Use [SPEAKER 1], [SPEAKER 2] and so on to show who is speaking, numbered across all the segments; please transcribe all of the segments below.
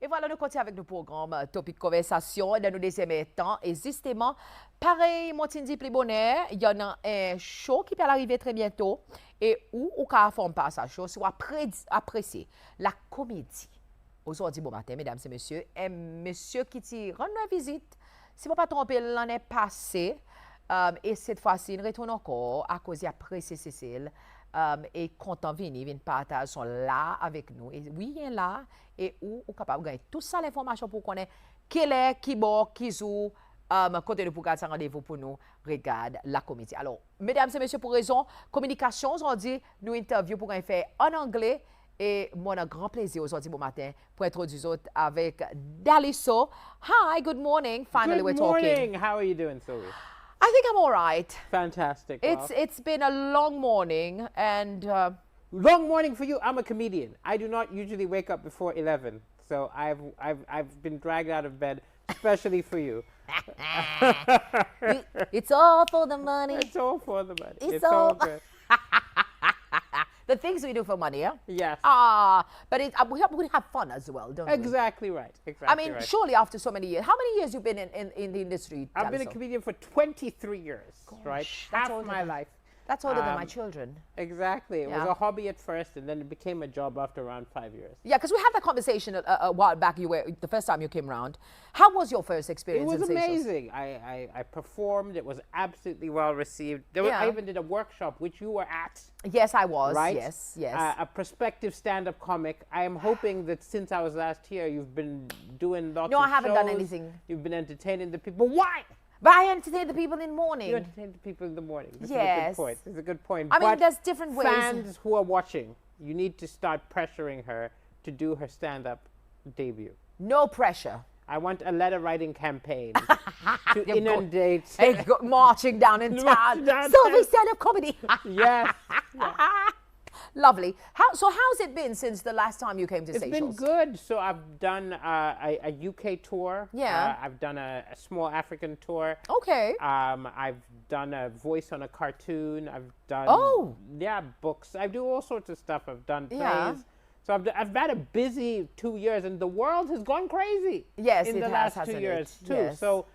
[SPEAKER 1] Et voilà, nous continuons avec le programme Topik Konversasyon dans nos deuxième temps. Et justement, pareil, mon dit plus bonheur, il y en a un show qui peut arriver très bientôt. Et où on peut faire pas ça show, soit apprécier la comédie. Aujourd'hui, bon matin, mesdames et messieurs, un monsieur qui t'y rend une visite, si je ne me trompe pas, l'année passée, et cette fois-ci, il retourne encore à cause d'apprécier Cécile. Et content venir partager sont là avec nous. Et oui, il est là. Et où on est capable de gagner toute ça l'information pour connaître qui est, qui bon, qui joue. Côté de pour garder rendez-vous pour nous, regarde la comédie. Alors, mesdames et messieurs, pour raison, communication, aujourd'hui, nous interview pour faire en anglais. Et moi, un grand plaisir aujourd'hui, bon matin, pour introduire avec Daliso. Hi, good morning. Finally, we're talking.
[SPEAKER 2] Good morning. How are you doing, Sylvie?
[SPEAKER 1] I think I'm all right.
[SPEAKER 2] Fantastic.
[SPEAKER 1] It's been a long morning and
[SPEAKER 2] long morning for you. I'm a comedian. I do not usually wake up before 11, so I've been dragged out of bed especially for you.
[SPEAKER 1] It's all for the money.
[SPEAKER 2] It's all for the money.
[SPEAKER 1] It's
[SPEAKER 2] all
[SPEAKER 1] all
[SPEAKER 2] good.
[SPEAKER 1] the things we do for money, yeah?
[SPEAKER 2] Yes.
[SPEAKER 1] But we have fun as well, don't we?
[SPEAKER 2] Exactly right. Exactly
[SPEAKER 1] I mean,
[SPEAKER 2] right.
[SPEAKER 1] surely after so many years. How many years you been in the industry,
[SPEAKER 2] I've been a
[SPEAKER 1] Daliso?
[SPEAKER 2] comedian for 23 years, right?
[SPEAKER 1] that's
[SPEAKER 2] Half
[SPEAKER 1] older
[SPEAKER 2] my
[SPEAKER 1] than-
[SPEAKER 2] life.
[SPEAKER 1] That's older than my children.
[SPEAKER 2] Exactly. It was
[SPEAKER 1] Yeah.
[SPEAKER 2] a hobby at first, and then it became a job after around 5 years.
[SPEAKER 1] Yeah, because we had that conversation a while back. The first time you came around. How was your first
[SPEAKER 2] It
[SPEAKER 1] experience
[SPEAKER 2] was
[SPEAKER 1] in Seychelles?
[SPEAKER 2] amazing. I performed. It was absolutely well received. I
[SPEAKER 1] Yeah.
[SPEAKER 2] even did a workshop, which you were at.
[SPEAKER 1] Yes, I was.
[SPEAKER 2] Right?
[SPEAKER 1] Yes, yes.
[SPEAKER 2] A prospective stand-up comic. I am hoping that since I was last here, you've been doing lots
[SPEAKER 1] No,
[SPEAKER 2] of
[SPEAKER 1] I haven't done
[SPEAKER 2] shows.
[SPEAKER 1] anything.
[SPEAKER 2] You've been entertaining the people. Why?
[SPEAKER 1] But I entertain the people in the morning.
[SPEAKER 2] You entertain the people in the morning. This is a
[SPEAKER 1] Yes.
[SPEAKER 2] good point. This is a good point.
[SPEAKER 1] I mean,
[SPEAKER 2] But
[SPEAKER 1] there's different ways.
[SPEAKER 2] fans who are watching, you need to start pressuring her to do her stand-up debut.
[SPEAKER 1] No pressure.
[SPEAKER 2] I want a letter writing campaign to
[SPEAKER 1] You're
[SPEAKER 2] inundate.
[SPEAKER 1] Hey, go marching down in town.
[SPEAKER 2] Marching down
[SPEAKER 1] Sylvie
[SPEAKER 2] town.
[SPEAKER 1] stand-up comedy.
[SPEAKER 2] Yes.
[SPEAKER 1] Lovely. How's it been since the last time you came to
[SPEAKER 2] It's
[SPEAKER 1] Seychelles?
[SPEAKER 2] been good. So I've done a UK tour.
[SPEAKER 1] Yeah.
[SPEAKER 2] I've done a small African tour.
[SPEAKER 1] Okay.
[SPEAKER 2] I've done a voice on a cartoon. I've done books. I do all sorts of stuff. I've done plays.
[SPEAKER 1] Yeah.
[SPEAKER 2] So I've had a busy 2 years, and the world has gone crazy.
[SPEAKER 1] Yes,
[SPEAKER 2] in
[SPEAKER 1] it
[SPEAKER 2] the
[SPEAKER 1] has,
[SPEAKER 2] last 2
[SPEAKER 1] hasn't
[SPEAKER 2] years
[SPEAKER 1] it?
[SPEAKER 2] too.
[SPEAKER 1] Yes.
[SPEAKER 2] So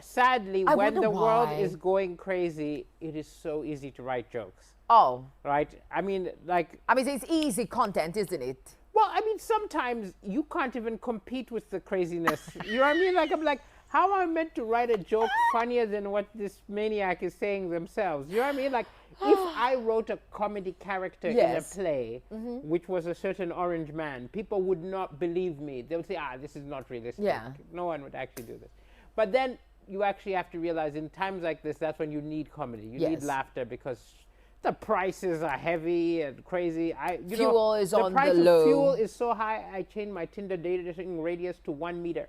[SPEAKER 2] sadly,
[SPEAKER 1] I
[SPEAKER 2] when
[SPEAKER 1] wonder
[SPEAKER 2] the world
[SPEAKER 1] why.
[SPEAKER 2] is going crazy, it is so easy to write jokes,
[SPEAKER 1] Oh.
[SPEAKER 2] right? I mean, like.
[SPEAKER 1] I mean, it's easy content, isn't it?
[SPEAKER 2] Well, I mean, sometimes you can't even compete with the craziness. You know what I mean? Like, I'm like, how am I meant to write a joke funnier than what this maniac is saying themselves? You know what I mean? Like, if I wrote a comedy character
[SPEAKER 1] Yes.
[SPEAKER 2] in a play, which was a certain orange man, people would not believe me. They would say, this is not realistic.
[SPEAKER 1] Yeah.
[SPEAKER 2] No one would actually do this. But then you actually have to realize in times like this, that's when you need comedy. You
[SPEAKER 1] Yes.
[SPEAKER 2] need laughter because the prices are heavy and crazy.
[SPEAKER 1] Fuel is on the
[SPEAKER 2] price
[SPEAKER 1] low.
[SPEAKER 2] of fuel is so high, I changed my Tinder dating radius to 1 meter.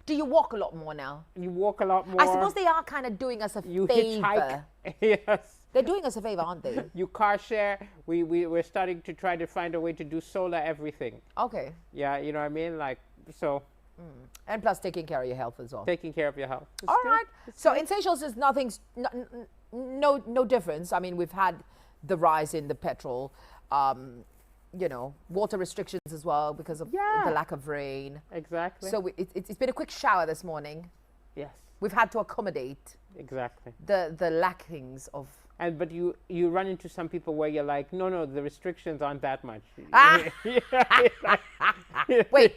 [SPEAKER 1] Do you walk a lot more now?
[SPEAKER 2] You walk a lot more.
[SPEAKER 1] I suppose they are kind of doing us a
[SPEAKER 2] You
[SPEAKER 1] favor.
[SPEAKER 2] hitchhike. Yes.
[SPEAKER 1] They're doing us a favor, aren't they?
[SPEAKER 2] You car share. We're starting to try to find a way to do solar everything.
[SPEAKER 1] Okay.
[SPEAKER 2] Yeah, you know what I mean? Like, so
[SPEAKER 1] And plus taking care of your health as well.
[SPEAKER 2] taking care of your health. It's
[SPEAKER 1] All
[SPEAKER 2] good.
[SPEAKER 1] right.
[SPEAKER 2] It's
[SPEAKER 1] So
[SPEAKER 2] good.
[SPEAKER 1] in Seychelles, there's no difference. I mean, we've had the rise in the petrol, water restrictions as well because of the lack of rain.
[SPEAKER 2] Exactly.
[SPEAKER 1] So it's been a quick shower this morning.
[SPEAKER 2] yes,
[SPEAKER 1] We've had to accommodate
[SPEAKER 2] exactly.
[SPEAKER 1] the lackings of.
[SPEAKER 2] But you run into some people where you're like, no, the restrictions aren't that much.
[SPEAKER 1] Wait.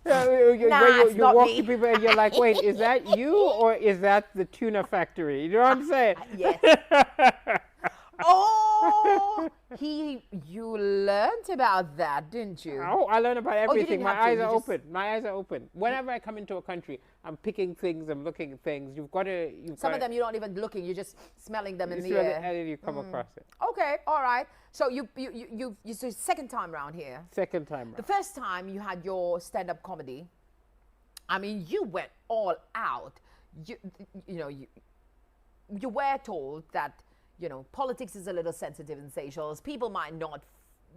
[SPEAKER 2] Yeah,
[SPEAKER 1] Nah, it's
[SPEAKER 2] you
[SPEAKER 1] not
[SPEAKER 2] walk
[SPEAKER 1] me.
[SPEAKER 2] to people and you're like, wait, is that you or is that the tuna factory? You know what I'm saying?
[SPEAKER 1] Yes. Oh, you learned about that, didn't you?
[SPEAKER 2] Oh, I learn about everything.
[SPEAKER 1] didn't
[SPEAKER 2] My
[SPEAKER 1] have to,
[SPEAKER 2] eyes
[SPEAKER 1] you
[SPEAKER 2] are
[SPEAKER 1] just-
[SPEAKER 2] open. My eyes are open. Whenever I come into a country, I'm picking things, I'm looking at things.
[SPEAKER 1] Some of them you're not even looking; you're just smelling them in the air.
[SPEAKER 2] and then you come across it.
[SPEAKER 1] Okay, all right. So you so second time round here.
[SPEAKER 2] Second time
[SPEAKER 1] The
[SPEAKER 2] round.
[SPEAKER 1] first time you had your stand-up comedy, I mean, you went all out. You were told that politics is a little sensitive in Seychelles. People might not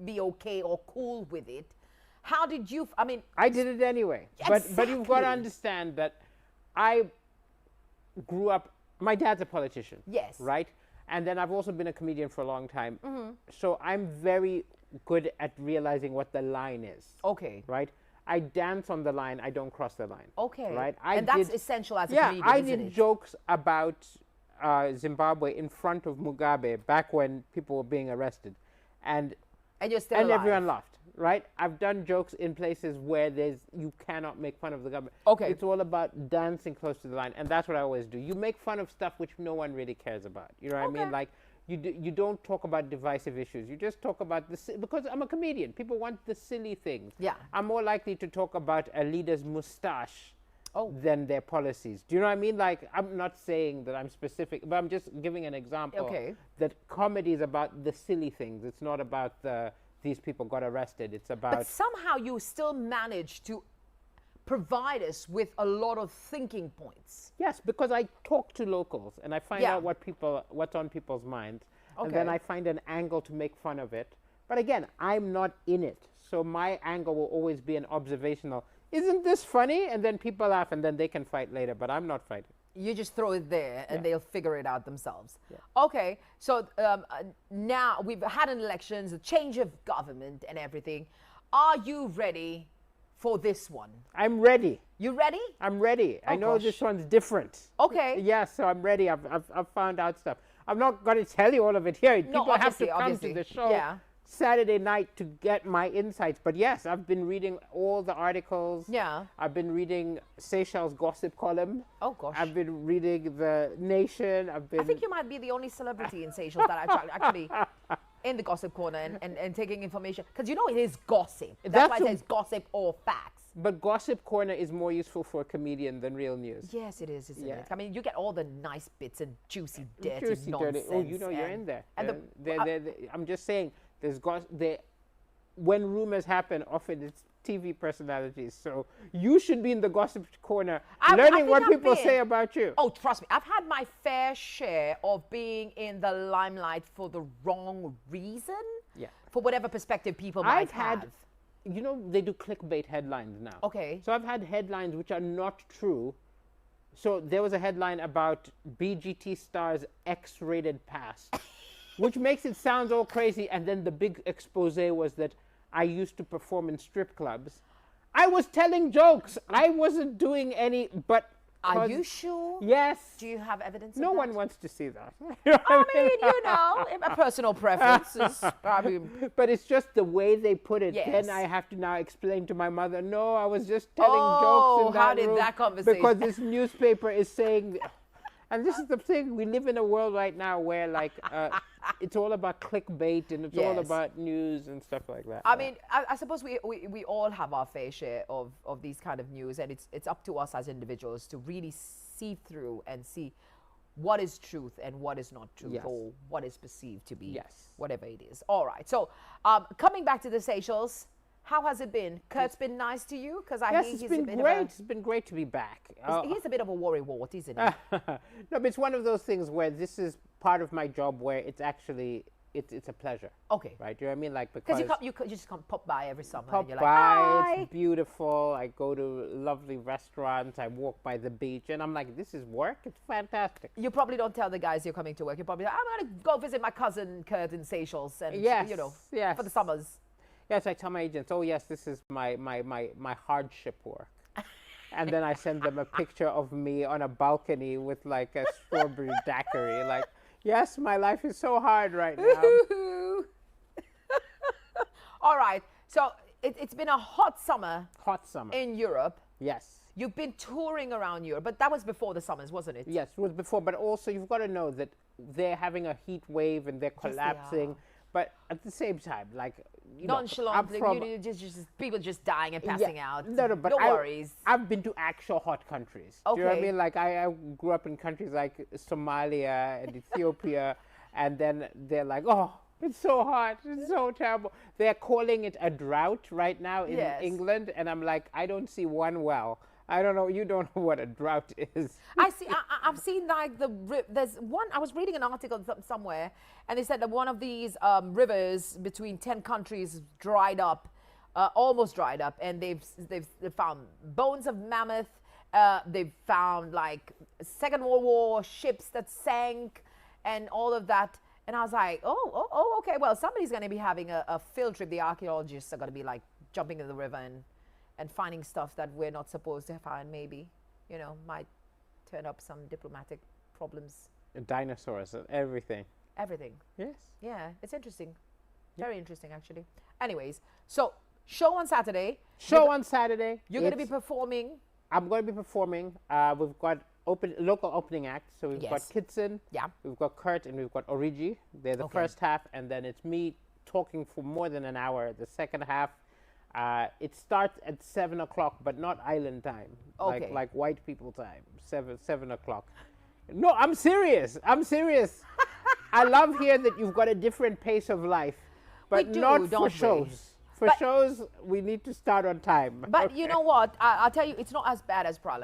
[SPEAKER 1] be okay or cool with it. How did you? I mean,
[SPEAKER 2] I did it anyway. But you've got to
[SPEAKER 1] Exactly.
[SPEAKER 2] understand that I grew up. My dad's a politician.
[SPEAKER 1] Yes.
[SPEAKER 2] Right. And then I've also been a comedian for a long time. So I'm very good at realizing what the line is.
[SPEAKER 1] okay.
[SPEAKER 2] Right. I dance on the line. I don't cross the line.
[SPEAKER 1] Okay.
[SPEAKER 2] Right.
[SPEAKER 1] And that's essential as a
[SPEAKER 2] Yeah,
[SPEAKER 1] comedian,
[SPEAKER 2] I
[SPEAKER 1] isn't
[SPEAKER 2] did
[SPEAKER 1] it?
[SPEAKER 2] jokes about Zimbabwe in front of Mugabe back when people were being arrested, and
[SPEAKER 1] And you're still
[SPEAKER 2] and
[SPEAKER 1] alive.
[SPEAKER 2] everyone laughed. Right. I've done jokes in places where you cannot make fun of the government.
[SPEAKER 1] Okay.
[SPEAKER 2] It's all about dancing close to the line, and that's what I always do. You make fun of stuff which no one really cares about. You know what I mean?
[SPEAKER 1] Okay.
[SPEAKER 2] Like you don't talk about divisive issues. You just talk about because I'm a comedian. People want the silly things.
[SPEAKER 1] Yeah.
[SPEAKER 2] I'm more likely to talk about a leader's mustache
[SPEAKER 1] Oh.
[SPEAKER 2] than their policies. Do you know what I mean? Like, I'm not saying that I'm specific, but I'm just giving an example
[SPEAKER 1] Okay.
[SPEAKER 2] that comedy is about the silly things. It's not about these people got arrested. It's about
[SPEAKER 1] But somehow you still manage to provide us with a lot of thinking points.
[SPEAKER 2] yes, because I talk to locals and I find
[SPEAKER 1] Yeah.
[SPEAKER 2] out what's on people's minds, and then
[SPEAKER 1] Okay.
[SPEAKER 2] I find an angle to make fun of it. But again, I'm not in it, so my angle will always be an observational. Isn't this funny? And then people laugh, and then they can fight later. But I'm not fighting.
[SPEAKER 1] You just throw it there and
[SPEAKER 2] Yeah.
[SPEAKER 1] they'll figure it out themselves.
[SPEAKER 2] Yeah.
[SPEAKER 1] Okay, so now we've had an elections, a change of government and everything. Are you ready for this one?
[SPEAKER 2] I'm ready.
[SPEAKER 1] You ready?
[SPEAKER 2] I'm ready. I
[SPEAKER 1] Oh,
[SPEAKER 2] know
[SPEAKER 1] gosh.
[SPEAKER 2] this one's different.
[SPEAKER 1] Okay.
[SPEAKER 2] Yes, so I'm ready. I've found out stuff. I'm not going to tell you all of it here. People have to
[SPEAKER 1] obviously,
[SPEAKER 2] come
[SPEAKER 1] obviously.
[SPEAKER 2] to the show
[SPEAKER 1] Yeah.
[SPEAKER 2] Saturday night to get my insights. But yes, I've been reading all the articles.
[SPEAKER 1] Yeah.
[SPEAKER 2] I've been reading Seychelles gossip column.
[SPEAKER 1] Oh, gosh.
[SPEAKER 2] I've been reading The Nation.
[SPEAKER 1] I think you might be the only celebrity in Seychelles that actually in the gossip corner and taking information. Because you know it is gossip. That's why it says gossip or facts.
[SPEAKER 2] But Gossip Corner is more useful for a comedian than real news.
[SPEAKER 1] Yes, it is, isn't
[SPEAKER 2] Yeah.
[SPEAKER 1] it? I mean, you get all the nice bits and juicy, dirty
[SPEAKER 2] Juicy,
[SPEAKER 1] nonsense.
[SPEAKER 2] dirty. Oh, you know you're in there.
[SPEAKER 1] And
[SPEAKER 2] I'm just saying, when rumors happen, often it's TV personalities. So you should be in the Gossip Corner,
[SPEAKER 1] I
[SPEAKER 2] learning
[SPEAKER 1] think
[SPEAKER 2] what
[SPEAKER 1] I've
[SPEAKER 2] people
[SPEAKER 1] been.
[SPEAKER 2] say about you.
[SPEAKER 1] Oh, trust me, I've had my fair share of being in the limelight for the wrong reason.
[SPEAKER 2] Yeah.
[SPEAKER 1] For whatever perspective people might have.
[SPEAKER 2] You know, they do clickbait headlines now.
[SPEAKER 1] Okay.
[SPEAKER 2] So I've had headlines which are not true. So there was a headline about BGT star's X-rated past, which makes it sound all crazy. And then the big expose was that I used to perform in strip clubs. I was telling jokes. I wasn't doing any, but...
[SPEAKER 1] Are you sure?
[SPEAKER 2] Yes.
[SPEAKER 1] Do you have evidence
[SPEAKER 2] No
[SPEAKER 1] of that?
[SPEAKER 2] one wants to see that.
[SPEAKER 1] I mean, you know, a personal preference is, I mean,
[SPEAKER 2] But it's just the way they put it.
[SPEAKER 1] Yes.
[SPEAKER 2] Then I have to now explain to my mother, no, I was just telling
[SPEAKER 1] Oh,
[SPEAKER 2] jokes in that
[SPEAKER 1] how did
[SPEAKER 2] room
[SPEAKER 1] that conversation-
[SPEAKER 2] because this newspaper is saying... And this is the thing, we live in a world right now where, like, it's all about clickbait and it's all
[SPEAKER 1] Yes.
[SPEAKER 2] about news and stuff like that.
[SPEAKER 1] I mean, I suppose we all have our fair share of these kind of news, and it's up to us as individuals to really see through and see what is truth and what is not truth,
[SPEAKER 2] Yes.
[SPEAKER 1] or what is perceived to be
[SPEAKER 2] Yes.
[SPEAKER 1] whatever it is. All right. So coming back to the Seychelles, how has it been? Kurt's been nice to you? Because I
[SPEAKER 2] Yes,
[SPEAKER 1] hear
[SPEAKER 2] it's
[SPEAKER 1] he's
[SPEAKER 2] been
[SPEAKER 1] a bit
[SPEAKER 2] great.
[SPEAKER 1] of
[SPEAKER 2] It's been great to be back.
[SPEAKER 1] he's a bit of a worrywart, isn't he?
[SPEAKER 2] No, but it's one of those things where this is part of my job where it's actually, it's a pleasure.
[SPEAKER 1] Okay.
[SPEAKER 2] Right? Do you know what I mean? Like,
[SPEAKER 1] Because
[SPEAKER 2] because
[SPEAKER 1] you just come pop by every summer
[SPEAKER 2] pop
[SPEAKER 1] and you're
[SPEAKER 2] by,
[SPEAKER 1] like, hi.
[SPEAKER 2] it's beautiful. I go to lovely restaurants. I walk by the beach, and I'm like, this is work. It's fantastic.
[SPEAKER 1] You probably don't tell the guys you're coming to work. You're probably like, I'm going to go visit my cousin Kurt in Seychelles, and
[SPEAKER 2] Yes,
[SPEAKER 1] you know,
[SPEAKER 2] yes.
[SPEAKER 1] for the summers.
[SPEAKER 2] Yes, I tell my agents, oh yes, this is my hardship work. And then I send them a picture of me on a balcony with like a strawberry daiquiri. Like, yes, my life is so hard right now.
[SPEAKER 1] All right. So it's been a hot summer
[SPEAKER 2] Hot summer.
[SPEAKER 1] in Europe.
[SPEAKER 2] Yes.
[SPEAKER 1] You've been touring around Europe, but that was before the summers, wasn't it?
[SPEAKER 2] Yes, it was before, but also you've got to know that they're having a heat wave and they're
[SPEAKER 1] they
[SPEAKER 2] collapsing.
[SPEAKER 1] are.
[SPEAKER 2] But at the same time, like, you know, I'm
[SPEAKER 1] Nonchalantly,
[SPEAKER 2] from-
[SPEAKER 1] just people just dying and passing out.
[SPEAKER 2] No, but
[SPEAKER 1] no worries.
[SPEAKER 2] I've been to actual hot countries. Do you know what I
[SPEAKER 1] Okay.
[SPEAKER 2] mean? Like, I grew up in countries like Somalia and Ethiopia, and then they're like, oh, it's so hot, it's so terrible. They're calling it a drought right now in
[SPEAKER 1] Yes.
[SPEAKER 2] England, and I'm like, I don't see one well. I don't know. You don't know what a drought is.
[SPEAKER 1] I see. I've seen like there's one. I was reading an article somewhere, and they said that one of these rivers between 10 countries dried up, almost dried up, and they've found bones of mammoth. They've found like Second World War ships that sank, and all of that. And I was like, okay. Well, somebody's going to be having a field trip. The archaeologists are going to be like jumping in the river and and finding stuff that we're not supposed to find, maybe, might turn up some diplomatic problems.
[SPEAKER 2] Dinosaurs and everything.
[SPEAKER 1] Everything.
[SPEAKER 2] Yes.
[SPEAKER 1] Yeah, it's interesting. Very interesting, actually. Anyways, so show on Saturday.
[SPEAKER 2] Show on Saturday.
[SPEAKER 1] You're going to be performing.
[SPEAKER 2] I'm going to be performing. We've got local opening acts. So we've got Kitson, we've got Kurt, and we've got Origi. They're the first half, and then it's me talking for more than an hour. The second half, it starts at 7 o'clock, but not island time, like white people time. 7 o'clock. No, I'm serious. I love here that you've got a different pace of life, but not for shows. For shows, we need to start on time.
[SPEAKER 1] But you know what? I'll tell you, it's not as bad as Prague.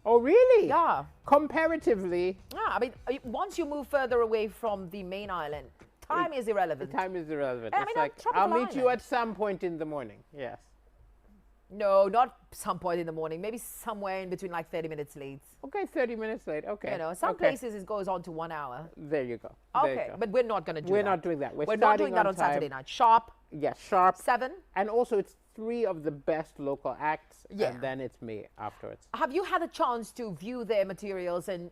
[SPEAKER 2] Oh, really?
[SPEAKER 1] Yeah.
[SPEAKER 2] Comparatively.
[SPEAKER 1] Yeah, I mean, once you move further away from the main island, time is irrelevant.
[SPEAKER 2] Time is irrelevant.
[SPEAKER 1] I
[SPEAKER 2] it's
[SPEAKER 1] mean,
[SPEAKER 2] like,
[SPEAKER 1] tropical
[SPEAKER 2] I'll meet
[SPEAKER 1] island.
[SPEAKER 2] you at some point in the morning. Yes.
[SPEAKER 1] No, not some point in the morning. Maybe somewhere in between, like 30 minutes late.
[SPEAKER 2] Okay, 30 minutes late. Okay.
[SPEAKER 1] Some places it goes on to 1 hour.
[SPEAKER 2] There you go.
[SPEAKER 1] Okay, but we're not going to do that.
[SPEAKER 2] We're not doing that.
[SPEAKER 1] We're not doing that on Saturday night. Sharp.
[SPEAKER 2] Yes, sharp.
[SPEAKER 1] 7.
[SPEAKER 2] And also, it's 3 of the best local acts, and then it's me afterwards.
[SPEAKER 1] Have you had a chance to view their materials and,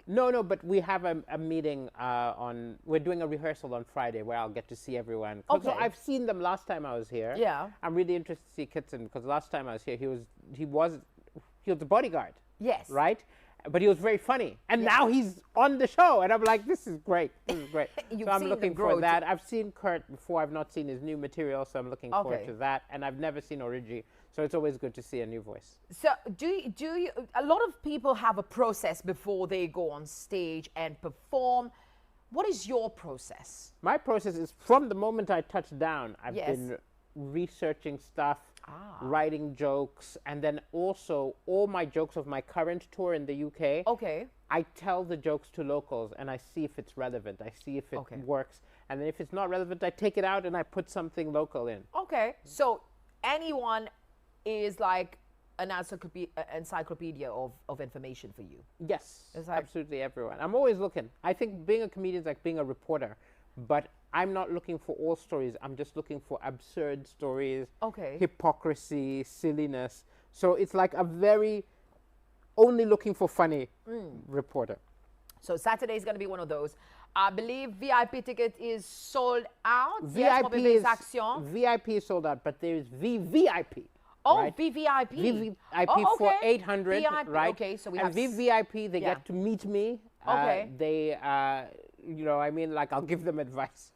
[SPEAKER 2] No, but we have a meeting we're doing a rehearsal on Friday where I'll get to see everyone.
[SPEAKER 1] Okay.
[SPEAKER 2] So I've seen them last time I was here.
[SPEAKER 1] Yeah.
[SPEAKER 2] I'm really interested to see Kitson because last time I was here, he was the bodyguard.
[SPEAKER 1] Yes.
[SPEAKER 2] Right? But he was very funny. And now he's on the show. And I'm like, this is great. This is great. So I'm looking for that. I've seen Kurt before. I've not seen his new material. So I'm looking forward to that. And I've never seen Origi. So it's always good to see a new voice.
[SPEAKER 1] So do you, a lot of people have a process before they go on stage and perform. What is your process?
[SPEAKER 2] My process is from the moment I touch down, I've been researching stuff, writing jokes, and then also all my jokes of my current tour in the UK.
[SPEAKER 1] Okay.
[SPEAKER 2] I tell the jokes to locals and I see if it's relevant. I see if it works. And then if it's not relevant, I take it out and I put something local in.
[SPEAKER 1] Okay. So anyone is like an encyclopedia of information for you.
[SPEAKER 2] Yes, absolutely everyone. I'm always looking. I think being a comedian is like being a reporter, but I'm not looking for all stories. I'm just looking for absurd stories, hypocrisy, silliness. So it's like a very only looking for funny reporter.
[SPEAKER 1] So Saturday is going to be one of those. I believe VIP ticket is sold out.
[SPEAKER 2] VIP is sold out, but there is VVIP.
[SPEAKER 1] Oh,
[SPEAKER 2] right?
[SPEAKER 1] VVIP.
[SPEAKER 2] VVIP for 800,
[SPEAKER 1] VIP,
[SPEAKER 2] right?
[SPEAKER 1] Okay, so we
[SPEAKER 2] and
[SPEAKER 1] have
[SPEAKER 2] VVIP, they get to meet me. They, I'll give them advice.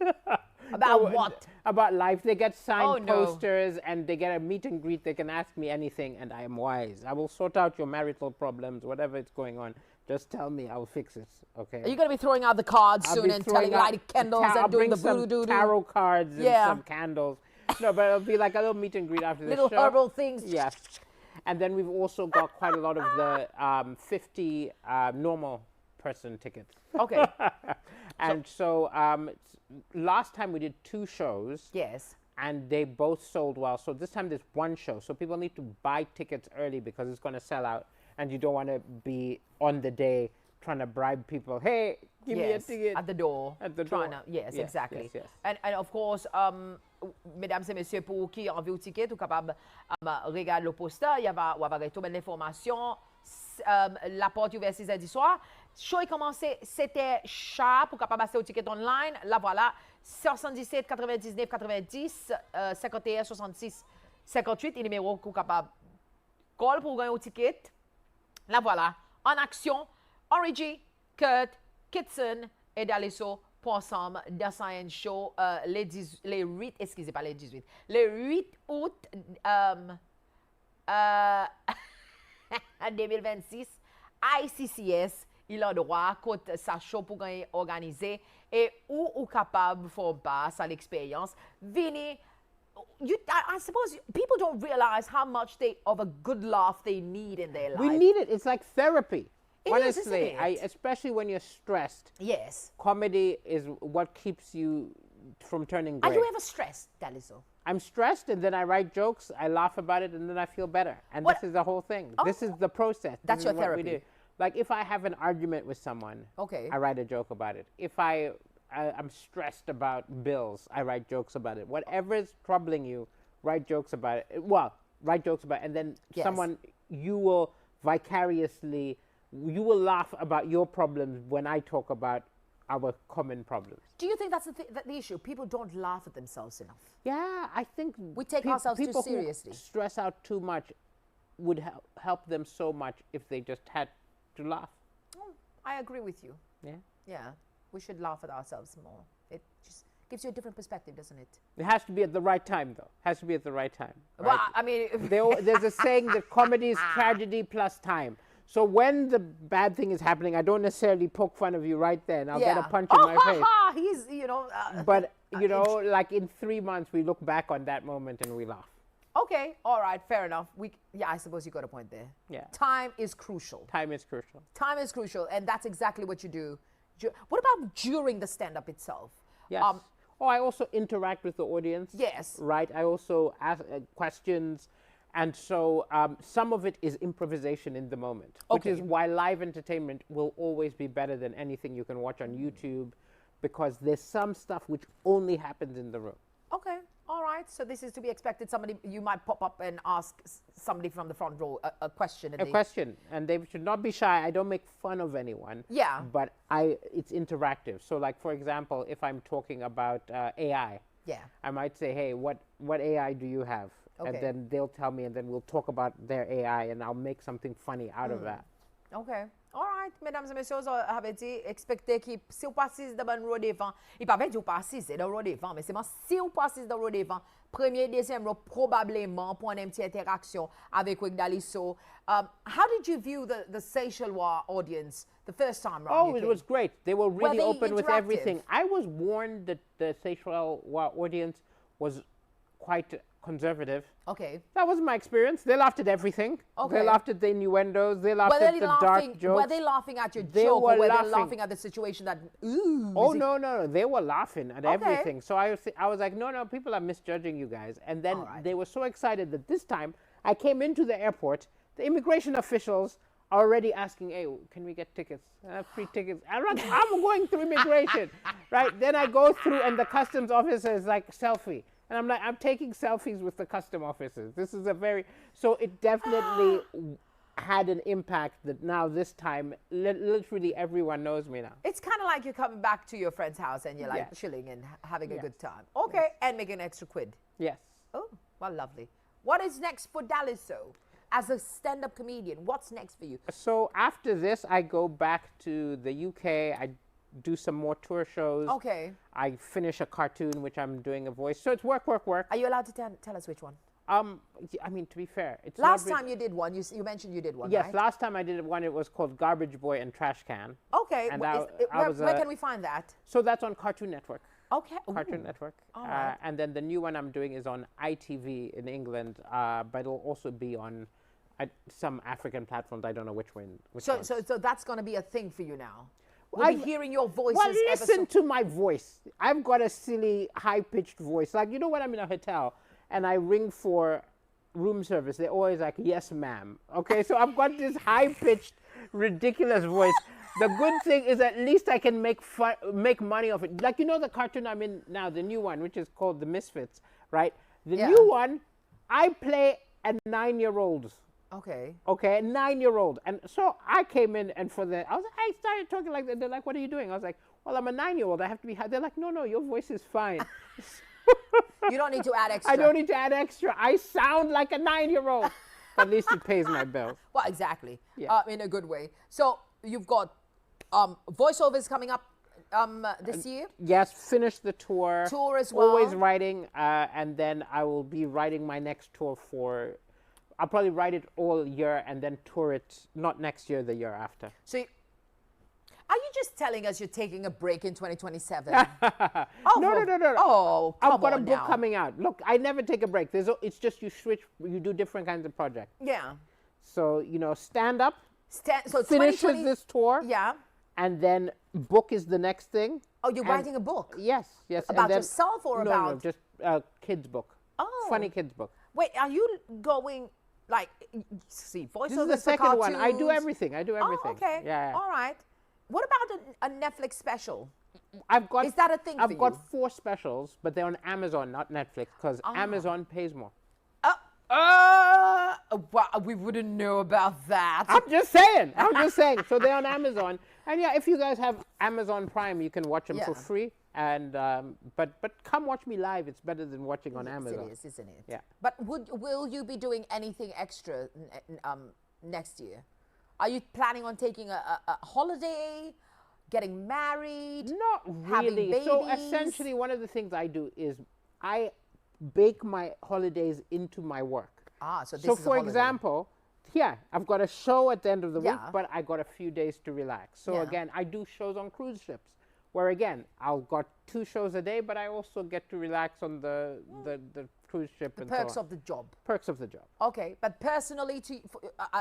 [SPEAKER 1] About what?
[SPEAKER 2] About life. They get signed posters and they get a meet and greet. They can ask me anything and I am wise. I will sort out your marital problems, whatever is going on. Just tell me, I'll fix it, okay?
[SPEAKER 1] Are you going to be throwing out the cards soon and lighting candles and doing the voodoo?
[SPEAKER 2] Tarot cards and some candles. No, but it'll be like a little meet and greet after the show.
[SPEAKER 1] Little herbal things.
[SPEAKER 2] Yes. And then we've also got quite a lot of the 50 normal person tickets.
[SPEAKER 1] Okay.
[SPEAKER 2] And so last time we did 2 shows.
[SPEAKER 1] Yes.
[SPEAKER 2] And they both sold well. So this time there's 1 show. So people need to buy tickets early because it's going to sell out. And you don't want to be on the day trying to bribe people. Hey, give me a ticket.
[SPEAKER 1] At the door.
[SPEAKER 2] At the door.
[SPEAKER 1] Yes, exactly.
[SPEAKER 2] Yes.
[SPEAKER 1] And of course, mesdames et messieurs, pour qui ont envie au ticket, ou capable regarder le poster, il y va avoir toute l'information. La porte ouverte 6 h du soir. Show est commencé, c'était cher pour capable acheter au ticket online. La voilà, 77 99 90 51 66 58, et numéro pour capable call pour gagner au ticket. La voilà, en action, Origi, Kurt, Kitson et Daliso pour ensemble dans Science Show les 8 août 2026, ICCS, il a droit côté sa show pour gagner organisé et ou capable de faire passer à l'expérience. Vini, I suppose people don't realize how much of a good laugh they need in their life.
[SPEAKER 2] We need it. It's like therapy.
[SPEAKER 1] Honestly,
[SPEAKER 2] isn't it? Especially when you're stressed.
[SPEAKER 1] Yes.
[SPEAKER 2] Comedy is what keeps you from turning gray.
[SPEAKER 1] Are you ever stressed, Daliso?
[SPEAKER 2] I'm stressed, and then I write jokes, I laugh about it, and then I feel better. And this is the whole thing. This is the process.
[SPEAKER 1] That's your therapy.
[SPEAKER 2] We do. Like if I have an argument with someone, I write a joke about it. If I'm stressed about bills, I write jokes about it. Whatever is troubling you, write jokes about it. Well, write jokes about, and then
[SPEAKER 1] Yes.
[SPEAKER 2] someone, you will vicariously, you will laugh about your problems when I talk about our common problems.
[SPEAKER 1] Do you think that's the issue? People don't laugh at themselves enough.
[SPEAKER 2] Yeah, I think
[SPEAKER 1] We take ourselves too
[SPEAKER 2] people
[SPEAKER 1] seriously.
[SPEAKER 2] who stress out too much would help them so much if they just had to laugh.
[SPEAKER 1] I agree with you.
[SPEAKER 2] Yeah,
[SPEAKER 1] Yeah, we should laugh at ourselves more. It just gives you a different perspective, doesn't it?
[SPEAKER 2] it has to be at the right time, though. Has to be at the right time.
[SPEAKER 1] Well,
[SPEAKER 2] Right?
[SPEAKER 1] I mean,
[SPEAKER 2] There's a saying that comedy is tragedy plus time. So when the bad thing is happening, I don't necessarily poke fun of you right then. I'll get a punch in my face.
[SPEAKER 1] He's,
[SPEAKER 2] But, like in 3 months, we look back on that moment and we laugh.
[SPEAKER 1] okay, all right, fair enough. I suppose you got a point there.
[SPEAKER 2] Yeah.
[SPEAKER 1] Time is crucial.
[SPEAKER 2] Time is crucial.
[SPEAKER 1] Time is crucial, and that's exactly what you do. What about during the stand-up itself?
[SPEAKER 2] Yes. I also interact with the audience.
[SPEAKER 1] Yes.
[SPEAKER 2] Right. I also ask questions. And so some of it is improvisation in the moment, which is why live entertainment will always be better than anything you can watch on YouTube, because there's some stuff which only happens in the room.
[SPEAKER 1] Okay, all right. So this is to be expected. You might pop up and ask somebody from the front row a question.
[SPEAKER 2] Question, and they should not be shy. I don't make fun of anyone.
[SPEAKER 1] Yeah.
[SPEAKER 2] But it's interactive. So, like, for example, if I'm talking about AI,
[SPEAKER 1] Yeah.
[SPEAKER 2] I might say, hey, what AI do you have?
[SPEAKER 1] Okay.
[SPEAKER 2] And then they'll tell me, and then we'll talk about their AI, and I'll make something funny out of that.
[SPEAKER 1] OK. All right, mesdames et messieurs, avez dit, expectez que si vous passez dans le roue devant, il pas dire vous passez dans le roue devant, mais c'est si vous passez dans le roue devant, premier, deuxième roue, probablement pour une petite interaction avec Daliso. How did you view the Seychellois audience the first time round?
[SPEAKER 2] Oh, it was great. They were really
[SPEAKER 1] they
[SPEAKER 2] open with
[SPEAKER 1] interactive?
[SPEAKER 2] everything. I was warned that the Seychellois audience was quite conservative.
[SPEAKER 1] Okay.
[SPEAKER 2] That wasn't my experience. They laughed at everything.
[SPEAKER 1] Okay.
[SPEAKER 2] They laughed at the innuendos. They laughed at the dark jokes.
[SPEAKER 1] Were they laughing at your
[SPEAKER 2] They
[SPEAKER 1] joke,
[SPEAKER 2] were
[SPEAKER 1] or were
[SPEAKER 2] laughing.
[SPEAKER 1] they laughing at the situation that, ooh?
[SPEAKER 2] Oh, no. They were laughing at
[SPEAKER 1] Okay.
[SPEAKER 2] everything. So I was like, no, people are misjudging you guys. And then they were so excited that this time I came into the airport. The immigration officials are already asking, hey, can we get tickets? Free tickets. I'm going through immigration, right? Then I go through and the customs officer is like, selfie. And I'm like, I'm taking selfies with the custom officers. This is so it definitely had an impact that now this time, literally everyone knows me now.
[SPEAKER 1] It's kind of like you're coming back to your friend's house and you're like chilling and having a good time. Okay, and making an extra quid.
[SPEAKER 2] Yes.
[SPEAKER 1] Oh, well, lovely. What is next for Daliso? As a stand-up comedian, what's next for you?
[SPEAKER 2] So after this, I go back to the UK. I do some more tour shows.
[SPEAKER 1] Okay.
[SPEAKER 2] I finish a cartoon, which I'm doing a voice. So it's work.
[SPEAKER 1] Are you allowed to tell us which one?
[SPEAKER 2] I mean, to be fair, it's
[SPEAKER 1] Last
[SPEAKER 2] not
[SPEAKER 1] time you did one, you mentioned you did one,
[SPEAKER 2] Yes,
[SPEAKER 1] right?
[SPEAKER 2] last time I did one, it was called Garbage Boy and Trash Can.
[SPEAKER 1] Okay,
[SPEAKER 2] And
[SPEAKER 1] where can we find that?
[SPEAKER 2] So that's on Cartoon Network.
[SPEAKER 1] Okay.
[SPEAKER 2] Cartoon
[SPEAKER 1] Ooh.
[SPEAKER 2] Network.
[SPEAKER 1] All right.
[SPEAKER 2] And then the new one I'm doing is on ITV in England, but it'll also be on some African platforms. I don't know which one.
[SPEAKER 1] So that's going to be a thing for you now. We'll be hearing your voices.
[SPEAKER 2] Well, listen to my voice. I've got a silly, high-pitched voice. Like, you know, when I'm in a hotel and I ring for room service, they're always like, yes, ma'am. Okay, so I've got this high-pitched, ridiculous voice. The good thing is at least I can make money off it. Like, you know the cartoon I'm in now, the new one, which is called The Misfits, right? The new one, I play a 9-year-old.
[SPEAKER 1] Okay.
[SPEAKER 2] Okay, 9-year-old. And so I came in and I started talking like that. They're like, what are you doing? I was like, well, I'm a 9-year-old. I have to be high. They're like, no, your voice is fine.
[SPEAKER 1] You don't need to add extra.
[SPEAKER 2] I don't need to add extra. I sound like a 9-year-old. At least it pays my bills.
[SPEAKER 1] Well, exactly.
[SPEAKER 2] Yeah.
[SPEAKER 1] In a good way. So you've got voiceovers coming up this year?
[SPEAKER 2] Yes, finish the tour.
[SPEAKER 1] Tour as well.
[SPEAKER 2] Always writing. And then I will be writing my next tour I'll probably write it all year and then tour it, not next year, the year after.
[SPEAKER 1] So are you just telling us you're taking a break in 2027?
[SPEAKER 2] No.
[SPEAKER 1] Oh,
[SPEAKER 2] I've got a
[SPEAKER 1] on
[SPEAKER 2] book
[SPEAKER 1] now.
[SPEAKER 2] coming out. Look, I never take a break. It's just you do different kinds of projects.
[SPEAKER 1] Yeah.
[SPEAKER 2] So, stand up,
[SPEAKER 1] So
[SPEAKER 2] finishes
[SPEAKER 1] 2020
[SPEAKER 2] this tour,
[SPEAKER 1] Yeah.
[SPEAKER 2] and then book is the next thing.
[SPEAKER 1] Oh, you're writing a book?
[SPEAKER 2] Yes.
[SPEAKER 1] About
[SPEAKER 2] and then,
[SPEAKER 1] yourself or
[SPEAKER 2] no,
[SPEAKER 1] about?
[SPEAKER 2] No, just a kid's book.
[SPEAKER 1] Oh.
[SPEAKER 2] Funny kids book.
[SPEAKER 1] Wait, are you going, voiceovers
[SPEAKER 2] This is the
[SPEAKER 1] for
[SPEAKER 2] second one. I do
[SPEAKER 1] cartoons?
[SPEAKER 2] everything.
[SPEAKER 1] Oh, okay.
[SPEAKER 2] Yeah.
[SPEAKER 1] All right. What about a Netflix special? Is that a thing for
[SPEAKER 2] I've got
[SPEAKER 1] you?
[SPEAKER 2] 4 specials, but they're on Amazon, not Netflix, because Amazon pays more.
[SPEAKER 1] Well, we wouldn't know about that.
[SPEAKER 2] I'm just saying. I'm just saying. So they're on Amazon, and yeah, if you guys have Amazon Prime, you can watch them for
[SPEAKER 1] Yeah.
[SPEAKER 2] free. And but come watch me live. It's better than watching on Amazon.
[SPEAKER 1] It is, isn't it?
[SPEAKER 2] Yeah.
[SPEAKER 1] But will you be doing anything extra next year? Are you planning on taking a holiday, getting married?
[SPEAKER 2] Not
[SPEAKER 1] having
[SPEAKER 2] really. So
[SPEAKER 1] babies?
[SPEAKER 2] essentially, one of the things I do is I bake my holidays into my work.
[SPEAKER 1] Ah, so this
[SPEAKER 2] So
[SPEAKER 1] is a
[SPEAKER 2] for
[SPEAKER 1] holiday.
[SPEAKER 2] example, yeah, I've got a show at the end of the week,
[SPEAKER 1] Yeah.
[SPEAKER 2] but I got a few days to relax. So
[SPEAKER 1] Yeah.
[SPEAKER 2] again, I do shows on cruise ships, where again, I'll got 2 shows a day, but I also get to relax on the cruise ship and
[SPEAKER 1] Perks
[SPEAKER 2] so on.
[SPEAKER 1] of the job.
[SPEAKER 2] Perks of the job.
[SPEAKER 1] Okay, but personally,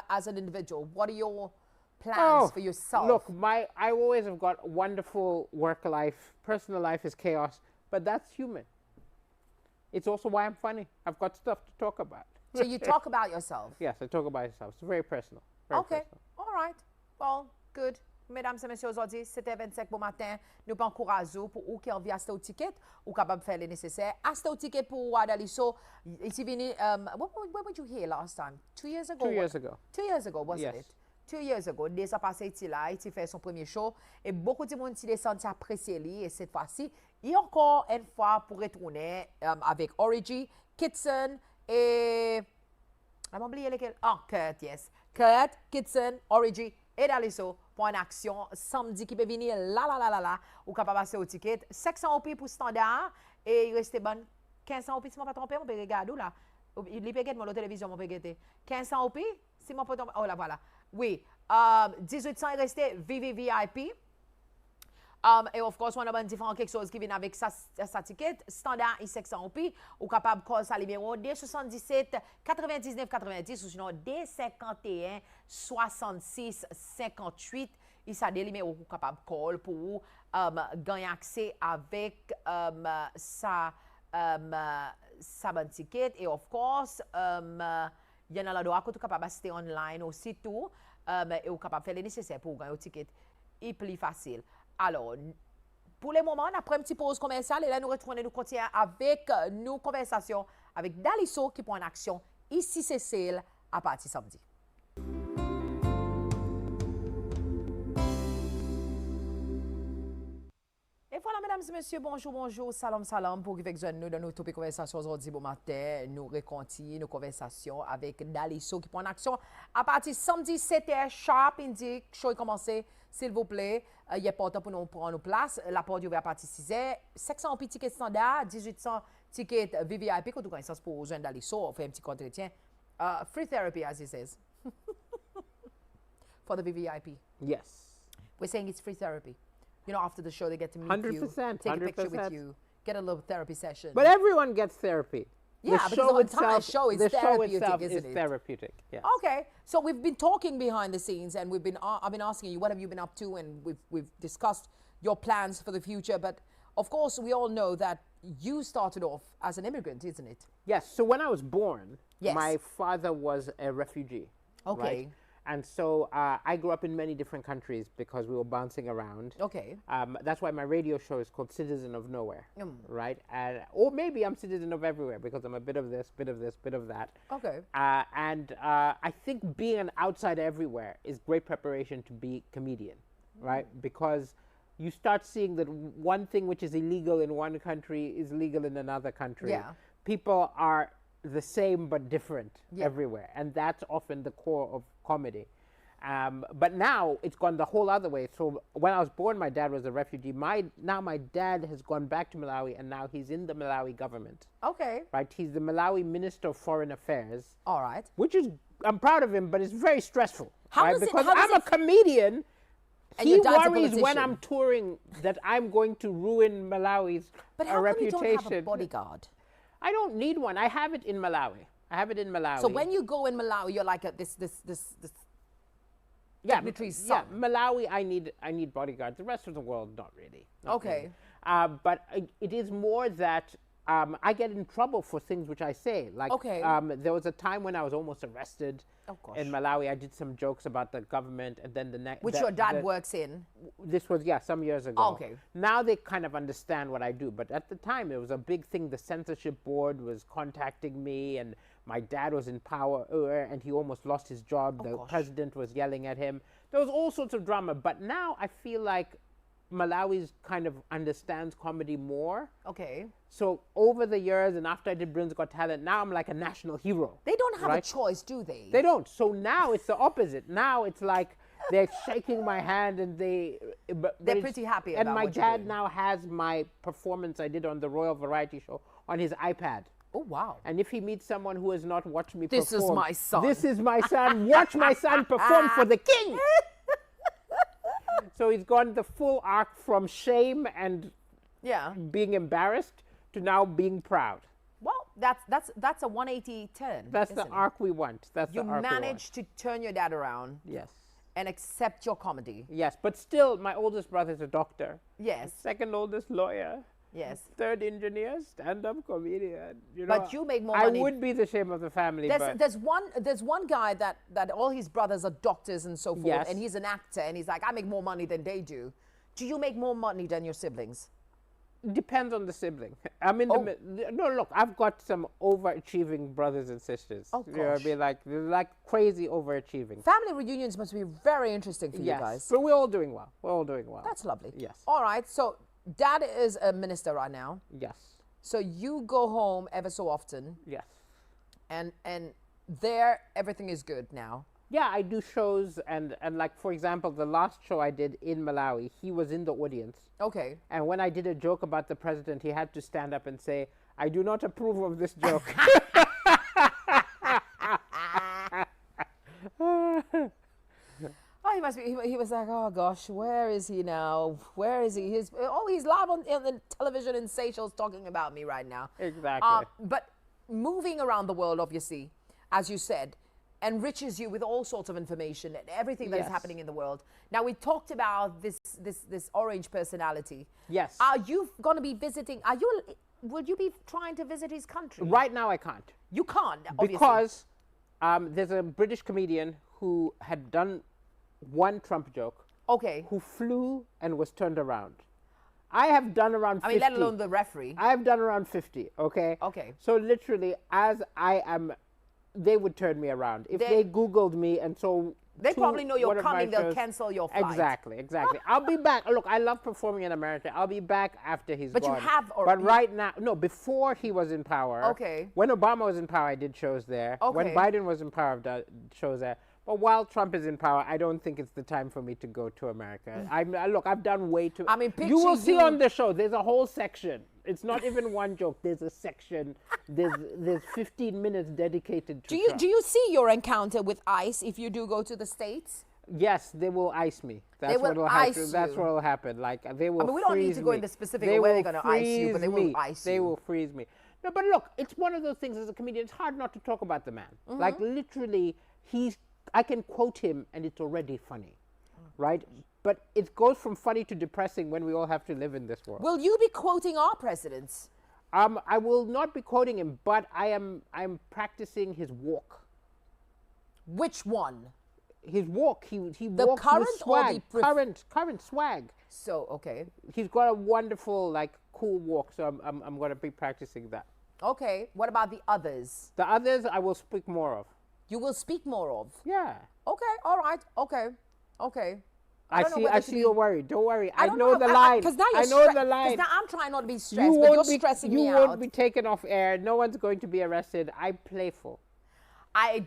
[SPEAKER 1] as an individual, what are your plans for yourself?
[SPEAKER 2] Look, I always have got wonderful work life. Personal life is chaos, but that's human. It's also why I'm funny. I've got stuff to talk about.
[SPEAKER 1] So you talk about yourself.
[SPEAKER 2] Yes, I talk about myself. It's very personal. Very
[SPEAKER 1] OK,
[SPEAKER 2] personal.
[SPEAKER 1] all right. Well, good. Mesdames et messieurs, aujourd'hui, c'était 25 bon matin. Nous pas encourager pour ou qui envie acheter au ticket ou capable faire le nécessaire. Acheter au ticket pour Daliso. Ici venu, when would you hear last time? 2 years ago?
[SPEAKER 2] 2 years ago.
[SPEAKER 1] 2 years ago, wasn't
[SPEAKER 2] Yes.
[SPEAKER 1] it? 2 years ago. Déjà passé ici là, il fait son premier show. Et beaucoup de monde s'y descend apprécier lui. Et cette fois-ci, il y a encore une fois pour retourner avec Origi, Kitson et... On m'a oublié lesquels. Ah, Kurt, yes. Kurt, Kitson, Origi et Daliso pour une action samedi qui peut venir là. Ou capable passer au ticket. 600 OP pour standard. Et il reste bon 1500 OP si je ne me trompe, on peut regarder là. Il peut regarder mon télévision, on peut regarder. 1500 OP si je ne me trompe. Oh là, voilà. Oui. 1800 il reste VVVIP. Et of course, on a différentes quelque chose qui vient avec sa ticket. Standard et 600 OP. Ou capable de call sa numéro D77 99 90 ou sinon D51 66 58. Il s'est des numéros ou capable de call pour gagner accès avec sa bonne ticket. Et of course, il y en a là d'autres qui sont capables d'assister online aussi tout. Et ou capable de faire le nécessaire pour gagner le ticket. Et plus facile. Alors, pour le moment, après une petite pause commerciale, et là, nous retournons, nous continuons avec nos conversations avec Daliso qui prend en action ici, Cécile, à partir samedi. Et voilà, mesdames et messieurs, bonjour, salam, pour avec nous dans nos Topik conversations aujourd'hui bon matin. Nous recontinuons nos conversations avec Daliso qui prend en action à partir samedi 7h sharp. Il dit que show est commencé, s'il vous plaît. Il y a pas de temps pour nous prendre nos places. La porte est ouverte à partir de 6h. 600 tickets standard, 1800 tickets VVIP. Quand vous connaissez pour rejoindre Daliso, on fait un petit entretien. Free therapy, as he says. For the VVIP.
[SPEAKER 2] Yes.
[SPEAKER 1] We're saying it's free therapy. You know, after the show, they get to meet
[SPEAKER 2] 100%,
[SPEAKER 1] you, take a picture with
[SPEAKER 2] 100%.
[SPEAKER 1] you, get a little therapy session.
[SPEAKER 2] But everyone gets therapy.
[SPEAKER 1] Yeah, because the entire show is
[SPEAKER 2] the show
[SPEAKER 1] therapeutic,
[SPEAKER 2] itself
[SPEAKER 1] isn't
[SPEAKER 2] is
[SPEAKER 1] it?
[SPEAKER 2] therapeutic. Yeah.
[SPEAKER 1] Okay, so we've been talking behind the scenes, and I've been asking you, what have you been up to, and we've discussed your plans for the future. But of course, we all know that you started off as an immigrant, isn't it?
[SPEAKER 2] Yes. So when I was born,
[SPEAKER 1] Yes.
[SPEAKER 2] my father was a refugee.
[SPEAKER 1] Okay.
[SPEAKER 2] Right? And so I grew up in many different countries because we were bouncing around.
[SPEAKER 1] Okay.
[SPEAKER 2] That's why my radio show is called Citizen of Nowhere, right? Or maybe I'm citizen of everywhere because I'm a bit of this, bit of this, bit of that.
[SPEAKER 1] Okay.
[SPEAKER 2] And I think being an outsider everywhere is great preparation to be comedian, right? Because you start seeing that one thing which is illegal in one country is legal in another country.
[SPEAKER 1] Yeah.
[SPEAKER 2] People are the same but different
[SPEAKER 1] Yeah.
[SPEAKER 2] everywhere, and that's often the core of comedy. But now it's gone the whole other way. So when I was born, my dad was a refugee. Now my dad has gone back to Malawi, and now he's in the Malawi government.
[SPEAKER 1] Okay.
[SPEAKER 2] Right? He's the Malawi Minister of Foreign Affairs,
[SPEAKER 1] All right.
[SPEAKER 2] which is, I'm proud of him, but it's very stressful.
[SPEAKER 1] How
[SPEAKER 2] right?
[SPEAKER 1] does it-
[SPEAKER 2] Because
[SPEAKER 1] how does
[SPEAKER 2] I'm a
[SPEAKER 1] it-
[SPEAKER 2] comedian.
[SPEAKER 1] And
[SPEAKER 2] He
[SPEAKER 1] your dad's a
[SPEAKER 2] worries when
[SPEAKER 1] politician.
[SPEAKER 2] I'm touring that I'm going to ruin Malawi's
[SPEAKER 1] But how come you
[SPEAKER 2] reputation.
[SPEAKER 1] don't have a bodyguard?
[SPEAKER 2] I don't need one. I have it in Malawi.
[SPEAKER 1] So when you go in Malawi, you're like this dignitary son.
[SPEAKER 2] Yeah, Malawi, I need bodyguards. The rest of the world, not really. Not
[SPEAKER 1] Okay.
[SPEAKER 2] really. But it is more that I get in trouble for things which I say. Like,
[SPEAKER 1] Okay.
[SPEAKER 2] there was a time when I was almost arrested
[SPEAKER 1] Oh, gosh.
[SPEAKER 2] in Malawi. I did some jokes about the government, and then the next.
[SPEAKER 1] Which your dad works in.
[SPEAKER 2] This was, some years ago.
[SPEAKER 1] Okay.
[SPEAKER 2] Now they kind of understand what I do. But at the time, it was a big thing. The censorship board was contacting me, and my dad was in power and he almost lost his job. The
[SPEAKER 1] gosh.
[SPEAKER 2] president was yelling at him. There was all sorts of drama. But now I feel like Malawi's kind of understands comedy more.
[SPEAKER 1] Okay.
[SPEAKER 2] So over the years and after I did Britain's Got Talent, now I'm like a national hero.
[SPEAKER 1] They don't have a
[SPEAKER 2] Right.
[SPEAKER 1] choice, do they?
[SPEAKER 2] They don't. So now it's the opposite. Now it's like they're shaking my hand and but
[SPEAKER 1] They're
[SPEAKER 2] it's-
[SPEAKER 1] pretty happy
[SPEAKER 2] And
[SPEAKER 1] about
[SPEAKER 2] my
[SPEAKER 1] what you're
[SPEAKER 2] dad
[SPEAKER 1] doing.
[SPEAKER 2] now has my performance I did on the Royal Variety Show on his iPad.
[SPEAKER 1] Oh, wow.
[SPEAKER 2] And if he meets someone who has not watched me
[SPEAKER 1] This is
[SPEAKER 2] perform,
[SPEAKER 1] my son.
[SPEAKER 2] This is my son. Watch my son perform for the king. So he's gone the full arc from shame and
[SPEAKER 1] Yeah.
[SPEAKER 2] being embarrassed to now being proud.
[SPEAKER 1] Well, that's a 180 turn.
[SPEAKER 2] That's the
[SPEAKER 1] isn't it?
[SPEAKER 2] arc we want. That's
[SPEAKER 1] You
[SPEAKER 2] the arc we want.
[SPEAKER 1] managed to turn your dad around
[SPEAKER 2] Yes.
[SPEAKER 1] and accept your comedy.
[SPEAKER 2] Yes, but still, my oldest brother is a doctor.
[SPEAKER 1] Yes.
[SPEAKER 2] Second oldest lawyer.
[SPEAKER 1] Yes.
[SPEAKER 2] Third engineer, stand-up comedian. You
[SPEAKER 1] But
[SPEAKER 2] know,
[SPEAKER 1] you make more
[SPEAKER 2] I
[SPEAKER 1] money.
[SPEAKER 2] would be the shame of the family, but
[SPEAKER 1] There's one guy that all his brothers are doctors and so forth,
[SPEAKER 2] Yes.
[SPEAKER 1] and he's an actor, and he's like, I make more money than they do. Do you make more money than your siblings?
[SPEAKER 2] depends on the sibling. I mean,
[SPEAKER 1] Oh.
[SPEAKER 2] no, look, I've got some overachieving brothers and sisters.
[SPEAKER 1] Oh,
[SPEAKER 2] You know what I
[SPEAKER 1] gosh.
[SPEAKER 2] mean? Like, they're like crazy overachieving.
[SPEAKER 1] Family reunions must be very interesting for you
[SPEAKER 2] Yes,
[SPEAKER 1] guys.
[SPEAKER 2] but we're all doing well. We're all doing well.
[SPEAKER 1] That's lovely.
[SPEAKER 2] Yes.
[SPEAKER 1] All right. So dad is a minister right now.
[SPEAKER 2] Yes.
[SPEAKER 1] So you go home ever so often,
[SPEAKER 2] Yes.
[SPEAKER 1] and there everything is good now.
[SPEAKER 2] Yeah, I do shows, and like, for example, the last show I did in Malawi, he was in the audience.
[SPEAKER 1] Okay.
[SPEAKER 2] And when I did a joke about the president, he had to stand up and say, I do not approve of this joke.
[SPEAKER 1] Oh, he must be. He was like, oh gosh, where is he now? Where is he? He's live on the television in Seychelles talking about me right now.
[SPEAKER 2] Exactly.
[SPEAKER 1] But moving around the world, obviously, as you said, enriches you with all sorts of information and everything that is
[SPEAKER 2] Yes.
[SPEAKER 1] happening in the world. Now we talked about this orange personality.
[SPEAKER 2] Yes.
[SPEAKER 1] Are you going to be visiting? Would you be trying to visit his country?
[SPEAKER 2] Right now, I can't.
[SPEAKER 1] You can't, obviously.
[SPEAKER 2] Because there's a British comedian who had done one Trump joke,
[SPEAKER 1] Okay.
[SPEAKER 2] who flew and was turned around. I have done around 50.
[SPEAKER 1] I mean, let alone the referee.
[SPEAKER 2] I've done around 50, okay?
[SPEAKER 1] Okay.
[SPEAKER 2] So literally, as I am, they would turn me around. If they Googled me and so...
[SPEAKER 1] They probably know you're
[SPEAKER 2] one of my
[SPEAKER 1] coming, they'll
[SPEAKER 2] shows-
[SPEAKER 1] cancel your flight.
[SPEAKER 2] Exactly. I'll be back. Look, I love performing in America. I'll be back after he's
[SPEAKER 1] But you
[SPEAKER 2] gone.
[SPEAKER 1] have
[SPEAKER 2] But right now, no, before he was in power.
[SPEAKER 1] Okay.
[SPEAKER 2] When Obama was in power, I did shows there. When
[SPEAKER 1] Okay.
[SPEAKER 2] Biden was in power, I've done shows there. But while Trump is in power, I don't think it's the time for me to go to America. Look, I've done way too...
[SPEAKER 1] I mean,
[SPEAKER 2] you will
[SPEAKER 1] picture
[SPEAKER 2] see
[SPEAKER 1] you-
[SPEAKER 2] on the show, there's a whole section. It's not even one joke. There's a section. There's 15 minutes dedicated to Trump.
[SPEAKER 1] Do you see your encounter with ICE if you do go to the States?
[SPEAKER 2] Yes, they will ice me. That's
[SPEAKER 1] will
[SPEAKER 2] what will
[SPEAKER 1] ice
[SPEAKER 2] happen. That's
[SPEAKER 1] you.
[SPEAKER 2] what will happen. Like they will.
[SPEAKER 1] I mean, we don't need
[SPEAKER 2] freeze
[SPEAKER 1] to go
[SPEAKER 2] me.
[SPEAKER 1] into specific
[SPEAKER 2] They
[SPEAKER 1] of where
[SPEAKER 2] will
[SPEAKER 1] they're gonna ice you, but they
[SPEAKER 2] freeze
[SPEAKER 1] will
[SPEAKER 2] me.
[SPEAKER 1] ice
[SPEAKER 2] They
[SPEAKER 1] you.
[SPEAKER 2] will freeze me. No, but look, it's one of those things as a comedian. It's hard not to talk about the man.
[SPEAKER 1] Mm-hmm.
[SPEAKER 2] Like literally, I can quote him, and it's already funny, right? But it goes from funny to depressing when we all have to live in this world.
[SPEAKER 1] Will you be quoting our presidents?
[SPEAKER 2] I will not be quoting him, but I'm practicing his walk.
[SPEAKER 1] Which one?
[SPEAKER 2] His walk. He
[SPEAKER 1] The
[SPEAKER 2] walks
[SPEAKER 1] current
[SPEAKER 2] with
[SPEAKER 1] or
[SPEAKER 2] swag.
[SPEAKER 1] the
[SPEAKER 2] Current swag.
[SPEAKER 1] So, okay.
[SPEAKER 2] He's got a wonderful, like, cool walk. So I'm going to be practicing that.
[SPEAKER 1] Okay. What about the others?
[SPEAKER 2] The others, I will speak more of.
[SPEAKER 1] You will speak more of.
[SPEAKER 2] Yeah.
[SPEAKER 1] Okay. All right. Okay. Okay.
[SPEAKER 2] I
[SPEAKER 1] don't know
[SPEAKER 2] see.
[SPEAKER 1] whether
[SPEAKER 2] I
[SPEAKER 1] to
[SPEAKER 2] see
[SPEAKER 1] be-
[SPEAKER 2] you're worried. Don't worry. I
[SPEAKER 1] don't
[SPEAKER 2] know the line.
[SPEAKER 1] Because now
[SPEAKER 2] I
[SPEAKER 1] you're
[SPEAKER 2] know the line.
[SPEAKER 1] Because now I'm trying not to be stressed, but you're stressing me
[SPEAKER 2] you
[SPEAKER 1] out.
[SPEAKER 2] won't be taken off air. No one's going to be arrested. I'm playful.
[SPEAKER 1] I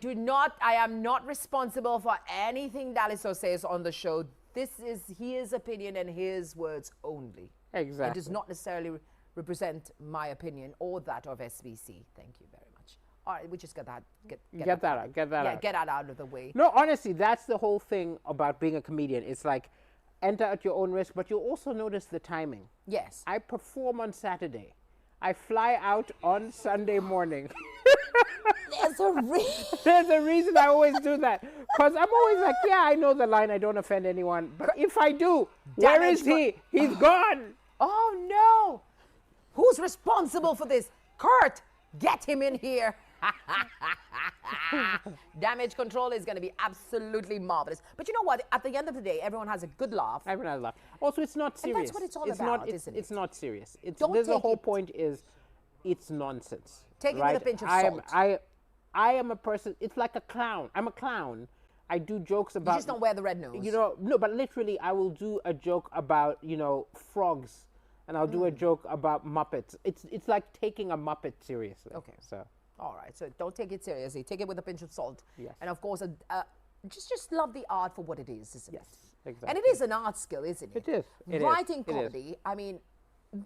[SPEAKER 1] am not responsible for anything Daliso says on the show. This is his opinion and his words only.
[SPEAKER 2] Exactly.
[SPEAKER 1] It does not necessarily represent my opinion or that of SBC. Thank you very much. All right, we just got that. Get
[SPEAKER 2] Get that out. Get that
[SPEAKER 1] yeah,
[SPEAKER 2] out.
[SPEAKER 1] get that out of the way.
[SPEAKER 2] No, honestly, that's the whole thing about being a comedian. It's like enter at your own risk, but you'll also notice the timing.
[SPEAKER 1] Yes.
[SPEAKER 2] I perform on Saturday. I fly out on Sunday morning.
[SPEAKER 1] There's a reason.
[SPEAKER 2] There's a reason I always do that. Because I'm always like, yeah, I know the line, I don't offend anyone. But if I do, where is he? He's gone.
[SPEAKER 1] Oh no! Who's responsible for this? Kurt, get him in here. Damage control is going to be absolutely marvelous. But you know what? At the end of the day, everyone has a good laugh.
[SPEAKER 2] Everyone has laugh. Also, it's not
[SPEAKER 1] And
[SPEAKER 2] serious.
[SPEAKER 1] that's what it's all
[SPEAKER 2] Not,
[SPEAKER 1] about,
[SPEAKER 2] it's,
[SPEAKER 1] isn't
[SPEAKER 2] it's
[SPEAKER 1] it?
[SPEAKER 2] not serious. It's,
[SPEAKER 1] Don't
[SPEAKER 2] the
[SPEAKER 1] take
[SPEAKER 2] whole
[SPEAKER 1] it-
[SPEAKER 2] point is it's nonsense.
[SPEAKER 1] Take it with
[SPEAKER 2] right?
[SPEAKER 1] a pinch of
[SPEAKER 2] I am-
[SPEAKER 1] salt.
[SPEAKER 2] I am a person. It's like a clown. I'm a clown. I do jokes about.
[SPEAKER 1] You just don't wear the red nose.
[SPEAKER 2] No, but literally, I will do a joke about frogs, and I'll do a joke about Muppets. It's like taking a Muppet seriously.
[SPEAKER 1] Okay.
[SPEAKER 2] So.
[SPEAKER 1] All right, so don't take it seriously. Take it with a pinch of salt.
[SPEAKER 2] Yes.
[SPEAKER 1] And of course, just love the art for what it is, isn't it?
[SPEAKER 2] Yes, exactly.
[SPEAKER 1] And it is an art skill, isn't it?
[SPEAKER 2] It is. It is.
[SPEAKER 1] Writing
[SPEAKER 2] It is.
[SPEAKER 1] comedy, I mean,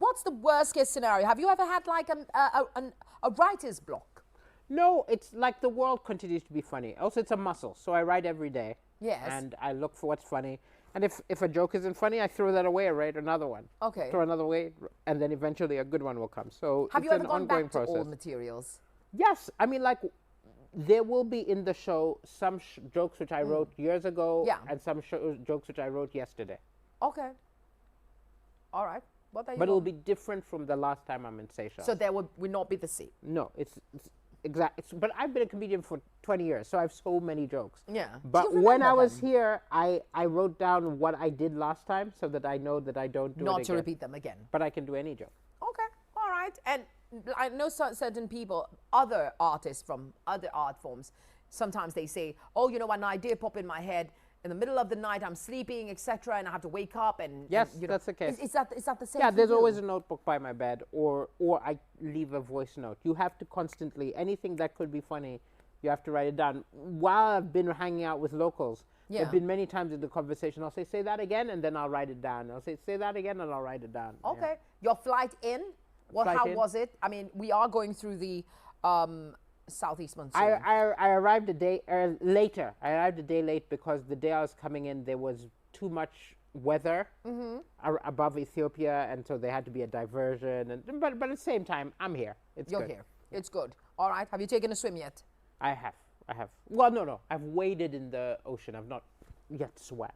[SPEAKER 1] what's the worst case scenario? Have you ever had like a writer's block?
[SPEAKER 2] No, it's like the world continues to be funny. Also, it's a muscle, so I write every day.
[SPEAKER 1] Yes.
[SPEAKER 2] And I look for what's funny. And if a joke isn't funny, I throw that away, write another one.
[SPEAKER 1] Okay.
[SPEAKER 2] Throw another away, and then eventually a good one will come. So
[SPEAKER 1] Have
[SPEAKER 2] it's
[SPEAKER 1] you ever
[SPEAKER 2] an
[SPEAKER 1] gone
[SPEAKER 2] ongoing
[SPEAKER 1] back to
[SPEAKER 2] process.
[SPEAKER 1] old materials?
[SPEAKER 2] Yes, I mean, like, there will be in the show some jokes which I wrote years ago,
[SPEAKER 1] Yeah.
[SPEAKER 2] and some jokes which I wrote yesterday.
[SPEAKER 1] Okay. All right. Well, there you
[SPEAKER 2] But
[SPEAKER 1] go.
[SPEAKER 2] it'll be different from the last time I'm in Seychelles.
[SPEAKER 1] So there will not be the same.
[SPEAKER 2] No, it's exact. But I've been a comedian for 20 years, so I have so many jokes.
[SPEAKER 1] Yeah.
[SPEAKER 2] But
[SPEAKER 1] Do you
[SPEAKER 2] when I
[SPEAKER 1] remember
[SPEAKER 2] was
[SPEAKER 1] them?
[SPEAKER 2] here, I wrote down what I did last time so that I know that I don't do it
[SPEAKER 1] Not
[SPEAKER 2] again.
[SPEAKER 1] to repeat them again.
[SPEAKER 2] But I can do any joke.
[SPEAKER 1] Okay, all right. And I know certain people, other artists from other art forms, sometimes they say, oh, an idea pop in my head. In the middle of the night, I'm sleeping, etc., and I have to wake up and
[SPEAKER 2] Yes,
[SPEAKER 1] and,
[SPEAKER 2] that's the case.
[SPEAKER 1] Is that the same?
[SPEAKER 2] Yeah,
[SPEAKER 1] for
[SPEAKER 2] there's
[SPEAKER 1] you?
[SPEAKER 2] always a notebook by my bed, or I leave a voice note. You have to constantly, anything that could be funny, you have to write it down. While I've been hanging out with locals, there
[SPEAKER 1] Yeah.
[SPEAKER 2] have been many times in the conversation, I'll say that again, and then I'll write it down. I'll say that again, and I'll write it down. Yeah.
[SPEAKER 1] Okay, your flight in. Well,
[SPEAKER 2] Flight
[SPEAKER 1] how
[SPEAKER 2] in.
[SPEAKER 1] was it? I mean, we are going through the southeast monsoon.
[SPEAKER 2] I arrived a day later. I arrived a day late because the day I was coming in, there was too much weather above Ethiopia, and so there had to be a diversion. But at the same time, I'm here. It's
[SPEAKER 1] You're
[SPEAKER 2] good.
[SPEAKER 1] here. It's good. All right. Have you taken a swim yet?
[SPEAKER 2] I have. Well, no. I've waded in the ocean. I've not yet swam.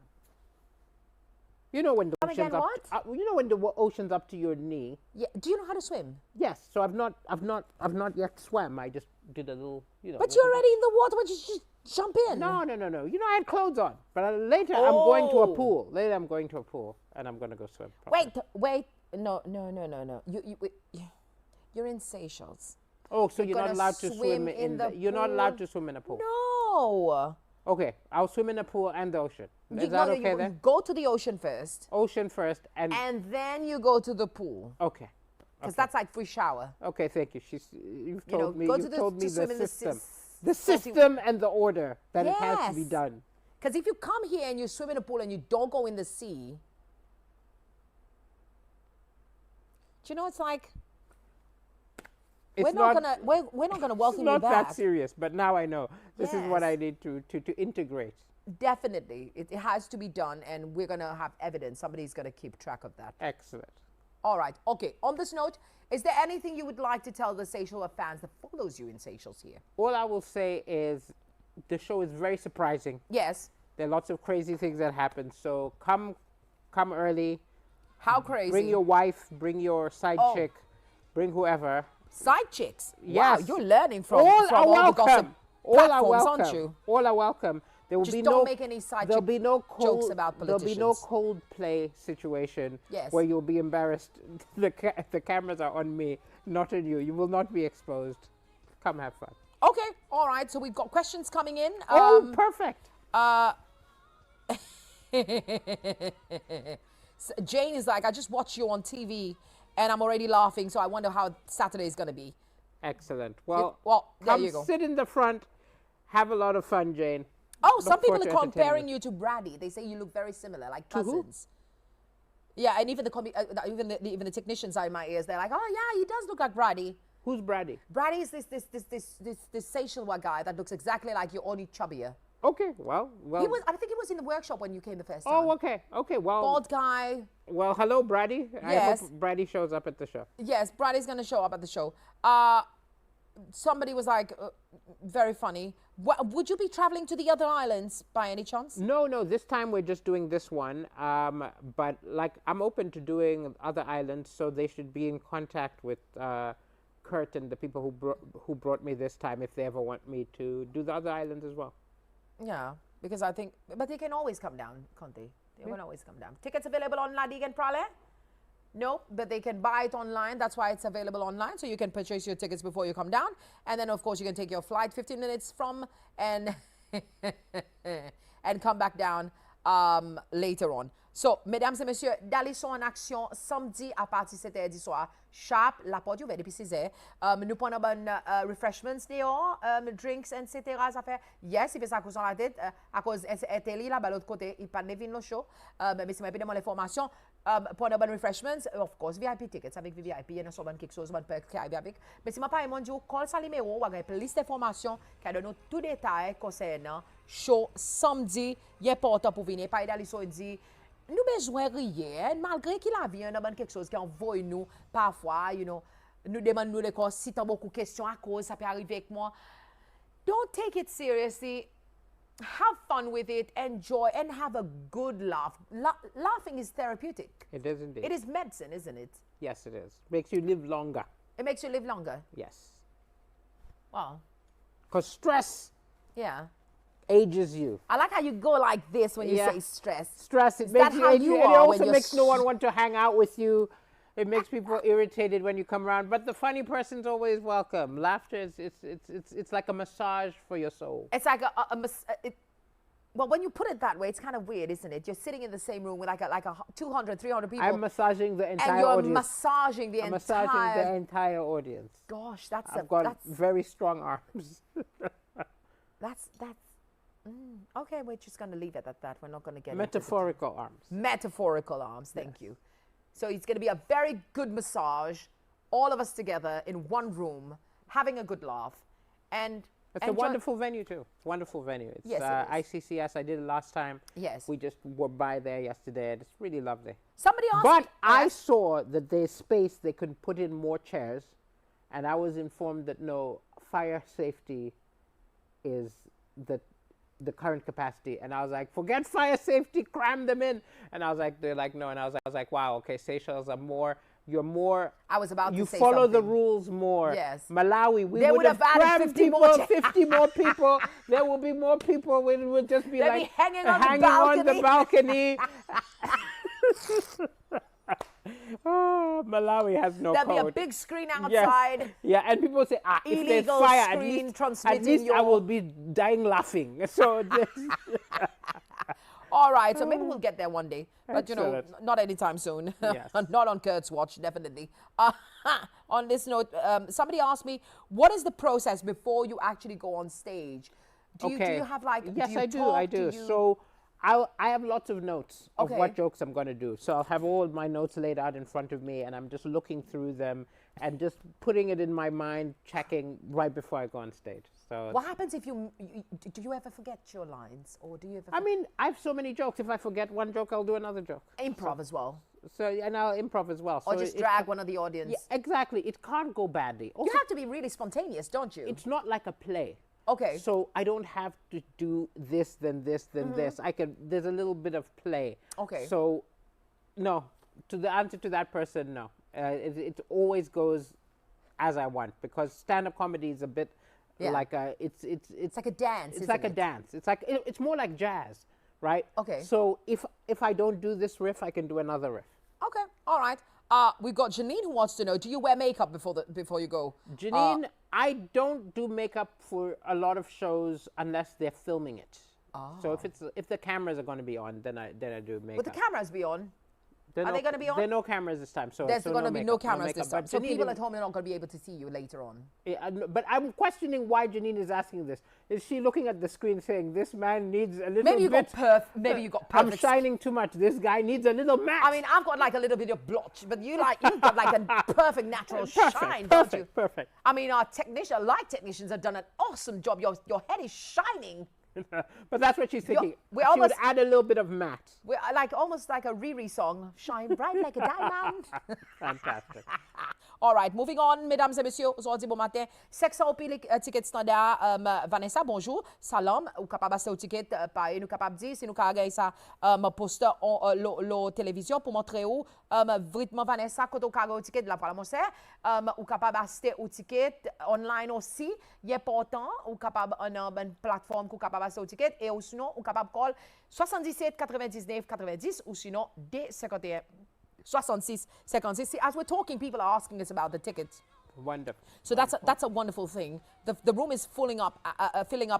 [SPEAKER 2] You know when the
[SPEAKER 1] Come
[SPEAKER 2] ocean's
[SPEAKER 1] again,
[SPEAKER 2] up. You know when the ocean's up to your knee.
[SPEAKER 1] Yeah. Do you know how to swim?
[SPEAKER 2] Yes. So I've not yet swam. I just did a little.
[SPEAKER 1] But you're already in the water. Why don't you just jump in?
[SPEAKER 2] No. You know, I had clothes on. But later, I'm going to a
[SPEAKER 1] Oh.
[SPEAKER 2] pool. Later, I'm going to a pool, and I'm going to go swim. properly.
[SPEAKER 1] Wait. No. You're in Seychelles.
[SPEAKER 2] Oh, so
[SPEAKER 1] You're
[SPEAKER 2] you're not
[SPEAKER 1] gonna
[SPEAKER 2] allowed to
[SPEAKER 1] swim
[SPEAKER 2] swim
[SPEAKER 1] in
[SPEAKER 2] in
[SPEAKER 1] the
[SPEAKER 2] You're not allowed
[SPEAKER 1] pool?
[SPEAKER 2] to swim in a pool.
[SPEAKER 1] No.
[SPEAKER 2] Okay, I'll swim in a pool and the ocean. Is
[SPEAKER 1] You
[SPEAKER 2] that
[SPEAKER 1] go-
[SPEAKER 2] okay
[SPEAKER 1] you
[SPEAKER 2] then?
[SPEAKER 1] go to the ocean first,
[SPEAKER 2] Ocean first, and
[SPEAKER 1] then you go to the pool.
[SPEAKER 2] okay.
[SPEAKER 1] Because that's like free shower.
[SPEAKER 2] Okay, thank you. You've
[SPEAKER 1] You know,
[SPEAKER 2] told me.
[SPEAKER 1] go
[SPEAKER 2] You've
[SPEAKER 1] to
[SPEAKER 2] told me
[SPEAKER 1] to
[SPEAKER 2] the
[SPEAKER 1] swim in
[SPEAKER 2] system,
[SPEAKER 1] the salty-
[SPEAKER 2] system, and the order that it has to be
[SPEAKER 1] Yes.
[SPEAKER 2] done.
[SPEAKER 1] Because if you come here and you swim in a pool and you don't go in the sea, do you know it's like
[SPEAKER 2] It's
[SPEAKER 1] we're not gonna welcome
[SPEAKER 2] It's not
[SPEAKER 1] you back.
[SPEAKER 2] that serious, but now I know. This is what
[SPEAKER 1] Yes.
[SPEAKER 2] I need to integrate.
[SPEAKER 1] Definitely, it has to be done, and we're gonna have evidence. Somebody's gonna keep track of that.
[SPEAKER 2] Excellent.
[SPEAKER 1] All right. Okay. On this note, is there anything you would like to tell the Seychelles fans that follows you in Seychelles here?
[SPEAKER 2] All I will say is the show is very surprising.
[SPEAKER 1] Yes.
[SPEAKER 2] There are lots of crazy things that happen. So come early.
[SPEAKER 1] How crazy?
[SPEAKER 2] Bring your wife. Bring your side
[SPEAKER 1] Oh.
[SPEAKER 2] chick. Bring whoever.
[SPEAKER 1] side chicks.
[SPEAKER 2] Yes.
[SPEAKER 1] Wow, you're learning from
[SPEAKER 2] All are
[SPEAKER 1] all the gossip
[SPEAKER 2] welcome. All are
[SPEAKER 1] platforms,
[SPEAKER 2] welcome.
[SPEAKER 1] aren't you?
[SPEAKER 2] All are welcome. There will
[SPEAKER 1] Just
[SPEAKER 2] be
[SPEAKER 1] don't
[SPEAKER 2] no
[SPEAKER 1] make any side
[SPEAKER 2] there'll
[SPEAKER 1] chick
[SPEAKER 2] be no cold,
[SPEAKER 1] jokes about
[SPEAKER 2] There'll be no
[SPEAKER 1] politicians.
[SPEAKER 2] cold play situation
[SPEAKER 1] Yes.
[SPEAKER 2] where you'll be embarrassed. The cameras are on me, not on you. You will not be exposed. Come have fun.
[SPEAKER 1] Okay. All right. So we've got questions coming in.
[SPEAKER 2] Perfect.
[SPEAKER 1] Jane is like, I just watched you on TV and I'm already laughing, so I wonder how Saturday is going to be.
[SPEAKER 2] Excellent. Well,
[SPEAKER 1] there
[SPEAKER 2] come
[SPEAKER 1] you go.
[SPEAKER 2] sit in the front. Have a lot of fun, Jane.
[SPEAKER 1] Oh,
[SPEAKER 2] Look
[SPEAKER 1] some people
[SPEAKER 2] forward
[SPEAKER 1] are
[SPEAKER 2] to
[SPEAKER 1] comparing
[SPEAKER 2] entertainment.
[SPEAKER 1] you to Brady. They say you look very similar, like
[SPEAKER 2] To who?
[SPEAKER 1] cousins. Yeah, and even the technicians are in my ears. They're like, oh yeah, he does look like Brady.
[SPEAKER 2] Who's Brady?
[SPEAKER 1] Brady is this Seychelles guy that looks exactly like you, only chubbier.
[SPEAKER 2] Okay. Well.
[SPEAKER 1] I think he was in the workshop when you came the first time.
[SPEAKER 2] Oh, okay. Okay. Well.
[SPEAKER 1] Bald guy.
[SPEAKER 2] Well, hello, Brady. I
[SPEAKER 1] Yes.
[SPEAKER 2] hope Brady shows up at the show.
[SPEAKER 1] Yes, Brady's going to show up at the show. Somebody was like, very funny. Would you be traveling to the other islands by any chance?
[SPEAKER 2] No. This time we're just doing this one. But like, I'm open to doing other islands, so they should be in contact with Kurt and the people who brought me this time if they ever want me to do the other islands as well.
[SPEAKER 1] Yeah, because I think, but they can always come down, can't they? They can always come down. Tickets available on La Digue and Prale? No, but they can buy it online. That's why it's available online. So you can purchase your tickets before you come down. And then, of course, you can take your flight 15 minutes from and and come back down later on. So, mesdames et messieurs, Daliso en action samedi à partir de 7h du soir. Sharp, la porte ouverte depuis 6h. Nous prenons bon refreshments dehors, drinks, etc. Ça fait, yes, il fait ça à la tête, à cause de là, de l'autre côté, il parle de vin le show. Mais si je peux donner l'information, prenons bon refreshments, of course, VIP tickets avec VIP, il y a souvent quelque chose, bon perk qui arrive avec. Mais si je pas mon Dieu, call ça numéro, ou une liste d'informations qui donne tout détail concernant show samedi, il est important pour venir. Par Daliso dit, nous besoin de rien, malgré qu'il a bien quelque chose qui envoie nous parfois, nous demandons nous les si tu as beaucoup de questions à cause, ça peut arriver avec moi. Don't take it seriously. Have fun with it, enjoy, and have a good laugh. Laughing is therapeutic.
[SPEAKER 2] It is indeed.
[SPEAKER 1] It is medicine, isn't it?
[SPEAKER 2] Yes, it is. Makes you live longer.
[SPEAKER 1] It makes you live longer.
[SPEAKER 2] Yes.
[SPEAKER 1] Wow.
[SPEAKER 2] Because stress
[SPEAKER 1] Yeah.
[SPEAKER 2] ages you.
[SPEAKER 1] I like how you go like this when you
[SPEAKER 2] Yeah.
[SPEAKER 1] say stress.
[SPEAKER 2] Stress, it
[SPEAKER 1] Is
[SPEAKER 2] makes
[SPEAKER 1] that
[SPEAKER 2] you
[SPEAKER 1] how
[SPEAKER 2] age
[SPEAKER 1] you
[SPEAKER 2] and it
[SPEAKER 1] are when
[SPEAKER 2] also
[SPEAKER 1] you're
[SPEAKER 2] makes no one want to hang out with you. It makes people irritated when you come around. But the funny person's always welcome. Laughter is it's like a massage for your soul.
[SPEAKER 1] It's like well, when you put it that way, it's kind of weird, isn't it? You're sitting in the same room with like a 200, 300 people.
[SPEAKER 2] I'm massaging the entire
[SPEAKER 1] and you're
[SPEAKER 2] audience.
[SPEAKER 1] massaging the
[SPEAKER 2] I'm
[SPEAKER 1] entire...
[SPEAKER 2] massaging the entire audience.
[SPEAKER 1] Gosh, that's
[SPEAKER 2] I've got
[SPEAKER 1] that's
[SPEAKER 2] very strong arms.
[SPEAKER 1] okay, we're just going to leave it at that. We're not going to get
[SPEAKER 2] Metaphorical arms.
[SPEAKER 1] metaphorical arms. Thank you. So it's going to be a very good massage, all of us together in one room, having a good laugh. And
[SPEAKER 2] It's a wonderful venue too. Wonderful venue. It's
[SPEAKER 1] Yes, it is.
[SPEAKER 2] ICCS. I did it last time.
[SPEAKER 1] Yes.
[SPEAKER 2] We just were by there yesterday. And it's really lovely.
[SPEAKER 1] Somebody asked
[SPEAKER 2] But
[SPEAKER 1] me...
[SPEAKER 2] I
[SPEAKER 1] Yes.
[SPEAKER 2] saw that there's space they could put in more chairs, and I was informed that no, fire safety is the current capacity. And I was like, forget fire safety, cram them in. And I was like, they're like, no. And I was like, wow, okay, Seychelles are more. You're more.
[SPEAKER 1] I was about to
[SPEAKER 2] You
[SPEAKER 1] say
[SPEAKER 2] follow the
[SPEAKER 1] something.
[SPEAKER 2] rules more.
[SPEAKER 1] Yes.
[SPEAKER 2] Malawi, we
[SPEAKER 1] They
[SPEAKER 2] would
[SPEAKER 1] would
[SPEAKER 2] have
[SPEAKER 1] have added
[SPEAKER 2] crammed
[SPEAKER 1] 50
[SPEAKER 2] people,
[SPEAKER 1] more chairs.
[SPEAKER 2] 50 more people. There will be more people. We would just be
[SPEAKER 1] They'll
[SPEAKER 2] like
[SPEAKER 1] be hanging on the
[SPEAKER 2] on the balcony. Oh, Malawi has no
[SPEAKER 1] There'll
[SPEAKER 2] code.
[SPEAKER 1] be a big screen
[SPEAKER 2] Yes.
[SPEAKER 1] outside.
[SPEAKER 2] Yeah, and people say, if there's
[SPEAKER 1] Illegal
[SPEAKER 2] fire, at
[SPEAKER 1] screen
[SPEAKER 2] least
[SPEAKER 1] transmitting
[SPEAKER 2] I
[SPEAKER 1] your-
[SPEAKER 2] will be dying laughing. So
[SPEAKER 1] All right, so maybe we'll get there one day. But,
[SPEAKER 2] Excellent.
[SPEAKER 1] not anytime soon.
[SPEAKER 2] Yes.
[SPEAKER 1] Not on Kurt's watch, definitely. On this note, somebody asked me, what is the process before you actually go on stage? Do you have like...
[SPEAKER 2] Yes,
[SPEAKER 1] do you
[SPEAKER 2] I do.
[SPEAKER 1] talk?
[SPEAKER 2] I do. So I have lots of notes of
[SPEAKER 1] Okay.
[SPEAKER 2] what jokes I'm going to do. So I'll have all my notes laid out in front of me, and I'm just looking through them and just putting it in my mind, checking right before I go on stage. So
[SPEAKER 1] What happens if do you ever forget your lines? Or do you ever...
[SPEAKER 2] I mean, I have so many jokes. If I forget one joke, I'll do another joke.
[SPEAKER 1] improv as well.
[SPEAKER 2] So and I'll improv as well.
[SPEAKER 1] Or
[SPEAKER 2] So
[SPEAKER 1] just
[SPEAKER 2] it-
[SPEAKER 1] drag one of the audience.
[SPEAKER 2] Yeah, exactly. It can't go badly.
[SPEAKER 1] You
[SPEAKER 2] Also,
[SPEAKER 1] have to be really spontaneous, don't you?
[SPEAKER 2] it's not like a play.
[SPEAKER 1] Okay.
[SPEAKER 2] So I don't have to do this, then this, then this. There's a little bit of play.
[SPEAKER 1] Okay.
[SPEAKER 2] So, no. To the answer to that person, no. It always goes as I want, because stand-up comedy is a bit
[SPEAKER 1] Yeah.
[SPEAKER 2] like a it's
[SPEAKER 1] like a dance,
[SPEAKER 2] It's
[SPEAKER 1] isn't
[SPEAKER 2] like a
[SPEAKER 1] it?
[SPEAKER 2] dance. It's like it's more like jazz, right?
[SPEAKER 1] Okay.
[SPEAKER 2] So if I don't do this riff, I can do another riff.
[SPEAKER 1] Okay, all right. We've got Janine who wants to know, do you wear makeup before you go?
[SPEAKER 2] Janine, I don't do makeup for a lot of shows unless they're filming it. So if the cameras are going to be on, then I do makeup.
[SPEAKER 1] Would the cameras be on?
[SPEAKER 2] Are
[SPEAKER 1] they gonna be on?
[SPEAKER 2] There are no cameras this time. So
[SPEAKER 1] There's
[SPEAKER 2] so
[SPEAKER 1] going to be no
[SPEAKER 2] makeup,
[SPEAKER 1] cameras this
[SPEAKER 2] makeup.
[SPEAKER 1] time.
[SPEAKER 2] But
[SPEAKER 1] So
[SPEAKER 2] Janine,
[SPEAKER 1] people at home are not going to be able to see you later on.
[SPEAKER 2] Yeah, but I'm questioning why Janine is asking this. Is she looking at the screen saying, this man needs a little
[SPEAKER 1] Maybe you
[SPEAKER 2] bit...
[SPEAKER 1] maybe you got
[SPEAKER 2] I'm
[SPEAKER 1] perfect.
[SPEAKER 2] shining too much. This guy needs a little matte.
[SPEAKER 1] I mean, I've got like a little bit of blotch, but you've got like a perfect natural shine, don't you?
[SPEAKER 2] Perfect.
[SPEAKER 1] I mean, our light technicians have done an awesome job. Your head is shining.
[SPEAKER 2] But that's what she's thinking.
[SPEAKER 1] we
[SPEAKER 2] She would
[SPEAKER 1] almost-
[SPEAKER 2] add a little bit of matte.
[SPEAKER 1] We're almost like a Riri song. Shine bright like a diamond.
[SPEAKER 2] Fantastic.
[SPEAKER 1] All right, moving on, mesdames et messieurs, aujourd'hui bon matin. 600 pile ticket standard. Vanessa, bonjour. Salam. Ou capable acheter au ticket par nous capable dire si nous capable ça poster lo télévision pour montrer où vraiment Vanessa quand on capable au ticket de la parler ou capable acheter au ticket online aussi. Il est important ou capable en une plateforme ou capable acheter au ticket et ou sinon ou capable call 77 99 90 ou sinon D51 66 56. See, as we're talking, people are asking us about the tickets.
[SPEAKER 2] Wonderful.
[SPEAKER 1] So that's a wonderful thing. The room is filling up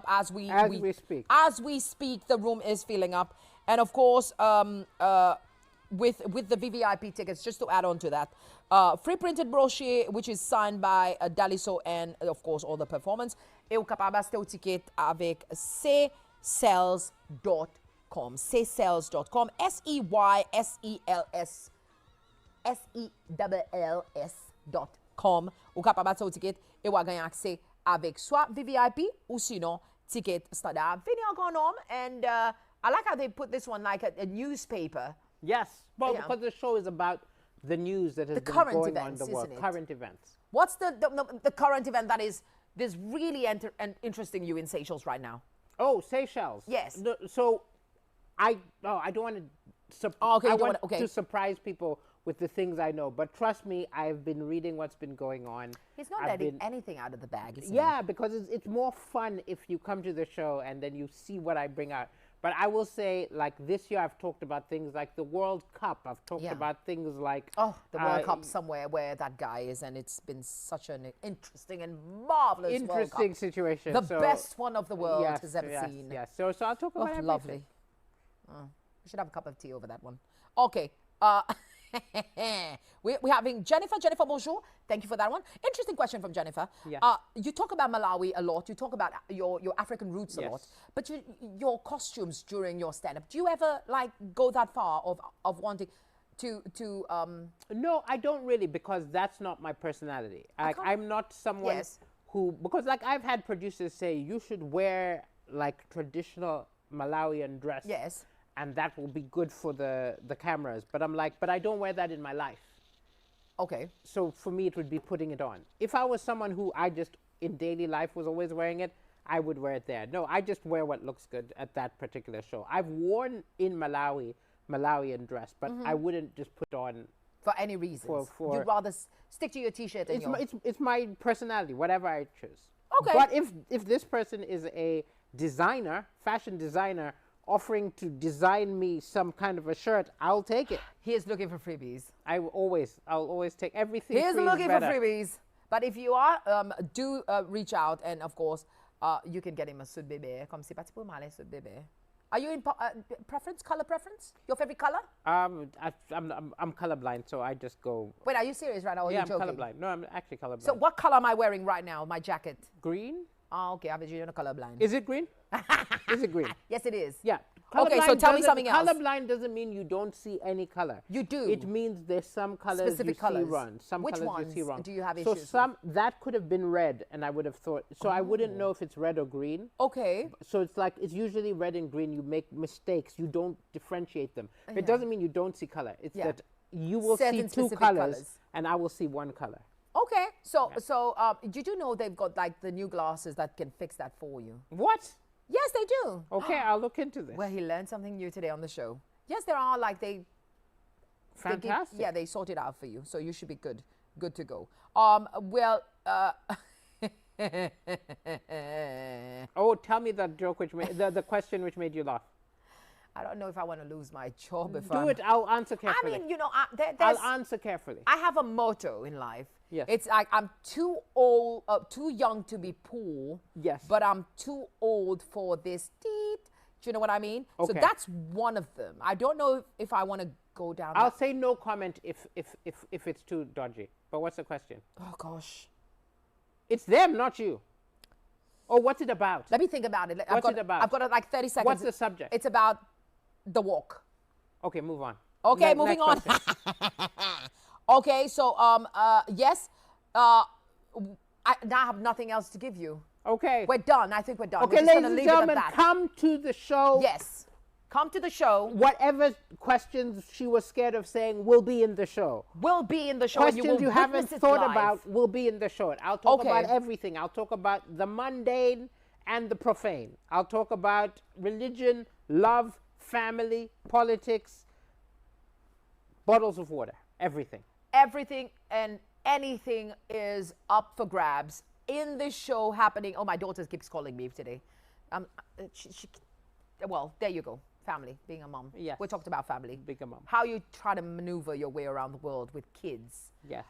[SPEAKER 1] as we
[SPEAKER 2] speak.
[SPEAKER 1] As we speak, the room is filling up, and of course, with the VVIP tickets, just to add on to that, free printed brochure which is signed by Daliso and of course all the performance. Et ou capable acheter au ticket avec csales.com. csales.com. SEYSELLS.com. Ou capable acheter au ticket et ou gagner accès avec soit VVIP ou sinon ticket standard. Fini encore nom, and I like how they put this one like a newspaper.
[SPEAKER 2] Yes, well,
[SPEAKER 1] Yeah.
[SPEAKER 2] because the show is about the news that has been
[SPEAKER 1] current
[SPEAKER 2] going
[SPEAKER 1] events,
[SPEAKER 2] on in the world.
[SPEAKER 1] isn't it?
[SPEAKER 2] Current events.
[SPEAKER 1] What's the current event that is this really interesting you in Seychelles right now?
[SPEAKER 2] Oh, Seychelles.
[SPEAKER 1] Yes.
[SPEAKER 2] No, so, I don't want to.
[SPEAKER 1] Okay,
[SPEAKER 2] I
[SPEAKER 1] you don't
[SPEAKER 2] want
[SPEAKER 1] wanna- okay.
[SPEAKER 2] to surprise people with the things I know, but trust me, I've been reading what's been going on.
[SPEAKER 1] He's not
[SPEAKER 2] I've
[SPEAKER 1] letting
[SPEAKER 2] been-
[SPEAKER 1] anything out of the bag, is
[SPEAKER 2] Yeah, because it's more fun if you come to the show and then you see what I bring out. But I will say, like this year, I've talked about things like the World Cup. I've talked
[SPEAKER 1] Yeah.
[SPEAKER 2] about things like
[SPEAKER 1] Oh, the World Cup somewhere where that guy is, and it's been such an interesting and marvelous World
[SPEAKER 2] interesting
[SPEAKER 1] Cup.
[SPEAKER 2] situation.
[SPEAKER 1] The
[SPEAKER 2] So,
[SPEAKER 1] best one of the world
[SPEAKER 2] yes,
[SPEAKER 1] has ever
[SPEAKER 2] yes,
[SPEAKER 1] seen.
[SPEAKER 2] Yes. So I'll talk
[SPEAKER 1] Oh,
[SPEAKER 2] about everything.
[SPEAKER 1] lovely. Oh, we should have a cup of tea over that one. Okay. We're having Jennifer. Jennifer, bonjour. Thank you for that one. Interesting question from Jennifer.
[SPEAKER 2] Yeah.
[SPEAKER 1] You talk about Malawi a lot. You talk about your African roots a
[SPEAKER 2] Yes.
[SPEAKER 1] lot. But your costumes during your stand-up, do you ever like go that far of wanting to
[SPEAKER 2] No, I don't really, because that's not my personality. Like,
[SPEAKER 1] can't-
[SPEAKER 2] I'm not someone
[SPEAKER 1] Yes.
[SPEAKER 2] who, because like I've had producers say you should wear like traditional Malawian dress.
[SPEAKER 1] Yes.
[SPEAKER 2] And that will be good for the cameras. But I'm like, but I don't wear that in my life.
[SPEAKER 1] Okay.
[SPEAKER 2] So for me, it would be putting it on. If I was someone who I just in daily life was always wearing it, I would wear it there. No, I just wear what looks good at that particular show. I've worn in Malawian dress, but I wouldn't just put on.
[SPEAKER 1] For any reasons.
[SPEAKER 2] For-
[SPEAKER 1] You'd rather stick to your T-shirt and
[SPEAKER 2] It's my personality, whatever I choose.
[SPEAKER 1] Okay.
[SPEAKER 2] But if this person is a designer, fashion designer, offering to design me some kind of a shirt, I'll take it.
[SPEAKER 1] He is looking for freebies.
[SPEAKER 2] I'll always take everything.
[SPEAKER 1] He is
[SPEAKER 2] free
[SPEAKER 1] looking
[SPEAKER 2] better.
[SPEAKER 1] for freebies. But if you are, do reach out, and of course, you can get him a suit bébé. Comme c'est pas pour mal, suit bébé. Are you in preference, color preference? Your favorite color?
[SPEAKER 2] I'm colorblind, so I just go.
[SPEAKER 1] Wait, are you serious right now? Or are
[SPEAKER 2] Yeah,
[SPEAKER 1] you
[SPEAKER 2] I'm
[SPEAKER 1] joking?
[SPEAKER 2] colorblind. No, I'm actually colorblind.
[SPEAKER 1] So what color am I wearing right now? My jacket.
[SPEAKER 2] Green?
[SPEAKER 1] Oh, okay. I bet you're not colorblind.
[SPEAKER 2] Is it green? Is it green?
[SPEAKER 1] Yes, it is.
[SPEAKER 2] Yeah.
[SPEAKER 1] Okay, so
[SPEAKER 2] Colorblind
[SPEAKER 1] tell me
[SPEAKER 2] doesn't-
[SPEAKER 1] something else.
[SPEAKER 2] Colorblind doesn't mean you don't see any color.
[SPEAKER 1] You do.
[SPEAKER 2] It means there's some colors
[SPEAKER 1] Specific
[SPEAKER 2] you
[SPEAKER 1] colors.
[SPEAKER 2] see wrong. Some
[SPEAKER 1] Which
[SPEAKER 2] colors
[SPEAKER 1] ones
[SPEAKER 2] you see wrong.
[SPEAKER 1] do you have
[SPEAKER 2] so
[SPEAKER 1] issues with?
[SPEAKER 2] some that could have been red, and I would have thought. So I wouldn't know if it's red or green.
[SPEAKER 1] Okay.
[SPEAKER 2] So it's like it's usually red and green. You make mistakes. You don't differentiate them.
[SPEAKER 1] Yeah.
[SPEAKER 2] It doesn't mean you don't see color. It's
[SPEAKER 1] Yeah.
[SPEAKER 2] that you will
[SPEAKER 1] Certain
[SPEAKER 2] see two
[SPEAKER 1] specific
[SPEAKER 2] colors,
[SPEAKER 1] colours.
[SPEAKER 2] and I will see one color.
[SPEAKER 1] Okay. So you do know they've got like the new glasses that can fix that for you.
[SPEAKER 2] What?
[SPEAKER 1] Yes, they do.
[SPEAKER 2] Okay, I'll look into this.
[SPEAKER 1] Well, he learned something new today on the show. Yes, there are like they
[SPEAKER 2] Fantastic.
[SPEAKER 1] yeah, they sort it out for you, so you should be good to go. Well,
[SPEAKER 2] Oh, tell me that joke which made the question which made you laugh.
[SPEAKER 1] I don't know if I want to lose my job if
[SPEAKER 2] Do it. I'll answer
[SPEAKER 1] I
[SPEAKER 2] carefully.
[SPEAKER 1] mean, you know,
[SPEAKER 2] I'll answer carefully.
[SPEAKER 1] I have a motto in life.
[SPEAKER 2] Yes.
[SPEAKER 1] It's like I'm too old, too young to be poor.
[SPEAKER 2] Yes.
[SPEAKER 1] But I'm too old for this. Teet. Do you know what I mean? So
[SPEAKER 2] Okay.
[SPEAKER 1] that's one of them. I don't know if I want to go down.
[SPEAKER 2] I'll
[SPEAKER 1] that.
[SPEAKER 2] say no comment if it's too dodgy. But what's the question?
[SPEAKER 1] Oh gosh.
[SPEAKER 2] It's them, not you. Oh, what's it about?
[SPEAKER 1] Let me think about it.
[SPEAKER 2] What's it about?
[SPEAKER 1] I've got like 30 seconds.
[SPEAKER 2] What's the subject?
[SPEAKER 1] It's about the walk.
[SPEAKER 2] Okay, move on.
[SPEAKER 1] Okay,
[SPEAKER 2] Next
[SPEAKER 1] moving on.
[SPEAKER 2] question.
[SPEAKER 1] Okay, so yes, I now have nothing else to give you.
[SPEAKER 2] Okay.
[SPEAKER 1] We're done. I think we're done.
[SPEAKER 2] Okay,
[SPEAKER 1] we're just
[SPEAKER 2] ladies
[SPEAKER 1] gonna
[SPEAKER 2] and
[SPEAKER 1] leave it at
[SPEAKER 2] gentlemen,
[SPEAKER 1] that.
[SPEAKER 2] come to the show.
[SPEAKER 1] Yes, come to the show.
[SPEAKER 2] Whatever questions she was scared of saying will be in the show.
[SPEAKER 1] We'll be in the show. and
[SPEAKER 2] Questions
[SPEAKER 1] you will
[SPEAKER 2] haven't
[SPEAKER 1] witness it
[SPEAKER 2] thought
[SPEAKER 1] live.
[SPEAKER 2] about will be in the show. I'll talk
[SPEAKER 1] Okay.
[SPEAKER 2] about everything. I'll talk about the mundane and the profane. I'll talk about religion, love, family, politics, bottles of water, everything.
[SPEAKER 1] Everything and anything is up for grabs in this show happening. Oh, my daughter keeps calling me today. Well, there you go. Family, being a mom.
[SPEAKER 2] Yes.
[SPEAKER 1] We talked about family.
[SPEAKER 2] Being a mom.
[SPEAKER 1] How you try to maneuver your way around the world with kids.
[SPEAKER 2] Yes.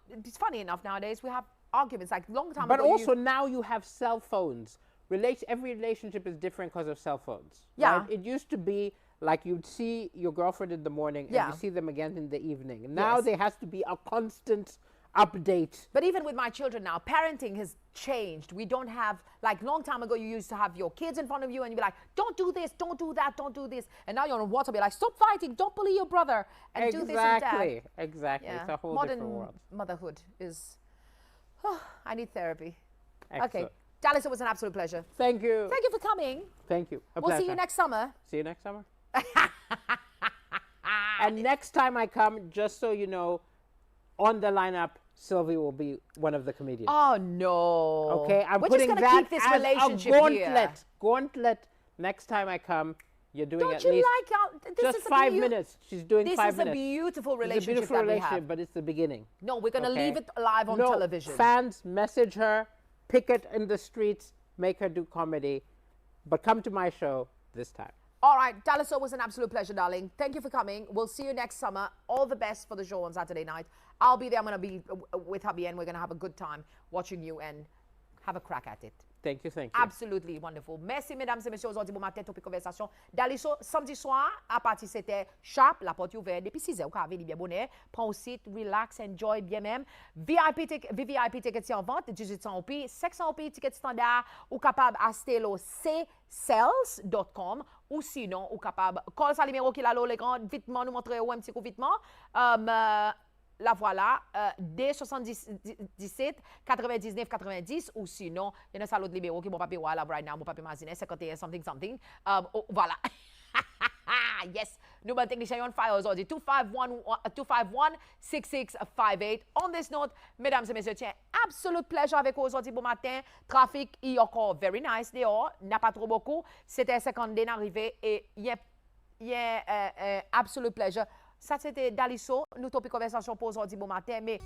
[SPEAKER 1] It's funny enough nowadays we have arguments like long time
[SPEAKER 2] But
[SPEAKER 1] ago.
[SPEAKER 2] also now you have cell phones. Every relationship is different because of cell phones.
[SPEAKER 1] Yeah.
[SPEAKER 2] Right? It used to be like you'd see your girlfriend in the morning and
[SPEAKER 1] Yeah.
[SPEAKER 2] you see them again in the evening. Now
[SPEAKER 1] Yes.
[SPEAKER 2] there has to be a constant update.
[SPEAKER 1] But even with my children now, parenting has changed. We don't have, like long time ago, you used to have your kids in front of you and you'd be like, don't do this, don't do that, don't do this. And now you're on WhatsApp, you're like, stop fighting, don't bully your brother, and do this and that.
[SPEAKER 2] Exactly.
[SPEAKER 1] Yeah.
[SPEAKER 2] It's a whole
[SPEAKER 1] Modern
[SPEAKER 2] different world.
[SPEAKER 1] motherhood is, I need therapy.
[SPEAKER 2] Excellent.
[SPEAKER 1] Okay. Dallas, it was an absolute pleasure.
[SPEAKER 2] Thank you.
[SPEAKER 1] Thank you for coming.
[SPEAKER 2] Thank you. A
[SPEAKER 1] We'll see you
[SPEAKER 2] pleasure.
[SPEAKER 1] next summer.
[SPEAKER 2] See you next summer. And next time I come, just so you know, on the lineup, Sylvie will be one of the comedians.
[SPEAKER 1] Oh, no.
[SPEAKER 2] Okay, I'm
[SPEAKER 1] We're
[SPEAKER 2] putting
[SPEAKER 1] just gonna
[SPEAKER 2] that
[SPEAKER 1] keep this
[SPEAKER 2] as
[SPEAKER 1] relationship
[SPEAKER 2] a gauntlet.
[SPEAKER 1] here.
[SPEAKER 2] Gauntlet. Next time I come, you're doing
[SPEAKER 1] Don't
[SPEAKER 2] at
[SPEAKER 1] you
[SPEAKER 2] least
[SPEAKER 1] like how, this
[SPEAKER 2] just
[SPEAKER 1] is a
[SPEAKER 2] 5
[SPEAKER 1] beau-
[SPEAKER 2] minutes. She's doing
[SPEAKER 1] This
[SPEAKER 2] 5
[SPEAKER 1] is
[SPEAKER 2] minutes.
[SPEAKER 1] a beautiful
[SPEAKER 2] It's a
[SPEAKER 1] relationship
[SPEAKER 2] beautiful
[SPEAKER 1] that we
[SPEAKER 2] relationship,
[SPEAKER 1] have.
[SPEAKER 2] but it's the beginning.
[SPEAKER 1] No, we're going to
[SPEAKER 2] Okay?
[SPEAKER 1] leave it live on
[SPEAKER 2] No,
[SPEAKER 1] television.
[SPEAKER 2] Fans, message her, pick it in the streets, make her do comedy, but come to my show this time.
[SPEAKER 1] All right, Daliso, was an absolute pleasure, darling. Thank you for coming. We'll see you next summer. All the best for the show on Saturday night. I'll be there. I'm going to be with hubby, and we're going to have a good time watching you and have a crack at it.
[SPEAKER 2] Thank you, thank you.
[SPEAKER 1] Absolutely wonderful. Merci, mesdames et messieurs. Aujourd'hui, bon matin, Topik Konversasyon. Daliso, samedi soir, à partir c'était Chap, la porte ouverte. Depuis 6 heures, vous avez bien bonnet. Prends au site, relax, enjoy bien même. VVIP tickets en vente, 1800 OP, 600 OP, tickets standard, ou capable acheter le csales.com, ou sinon, ou capable, call sa numéro qui l'a le grand, vitement, nous montrer un petit coup vitement. La voilà, D77 99 90, ou sinon, il y a un salon de libéraux qui mon papier là right now, mon papier magazine 51 something. Voilà. Yes, nous avons technicien on fire aujourd'hui 251-6658. On this note, mesdames et messieurs, tiens, absolute pleasure avec vous aujourd'hui bon matin. Trafic est encore very nice dehors, n'a pas trop beaucoup. C'était 50 d'arrivée et il y a absolute pleasure. Ça, c'était Daliso. Nous, Topik Konversasyon pour aujourd'hui bon matin. Mais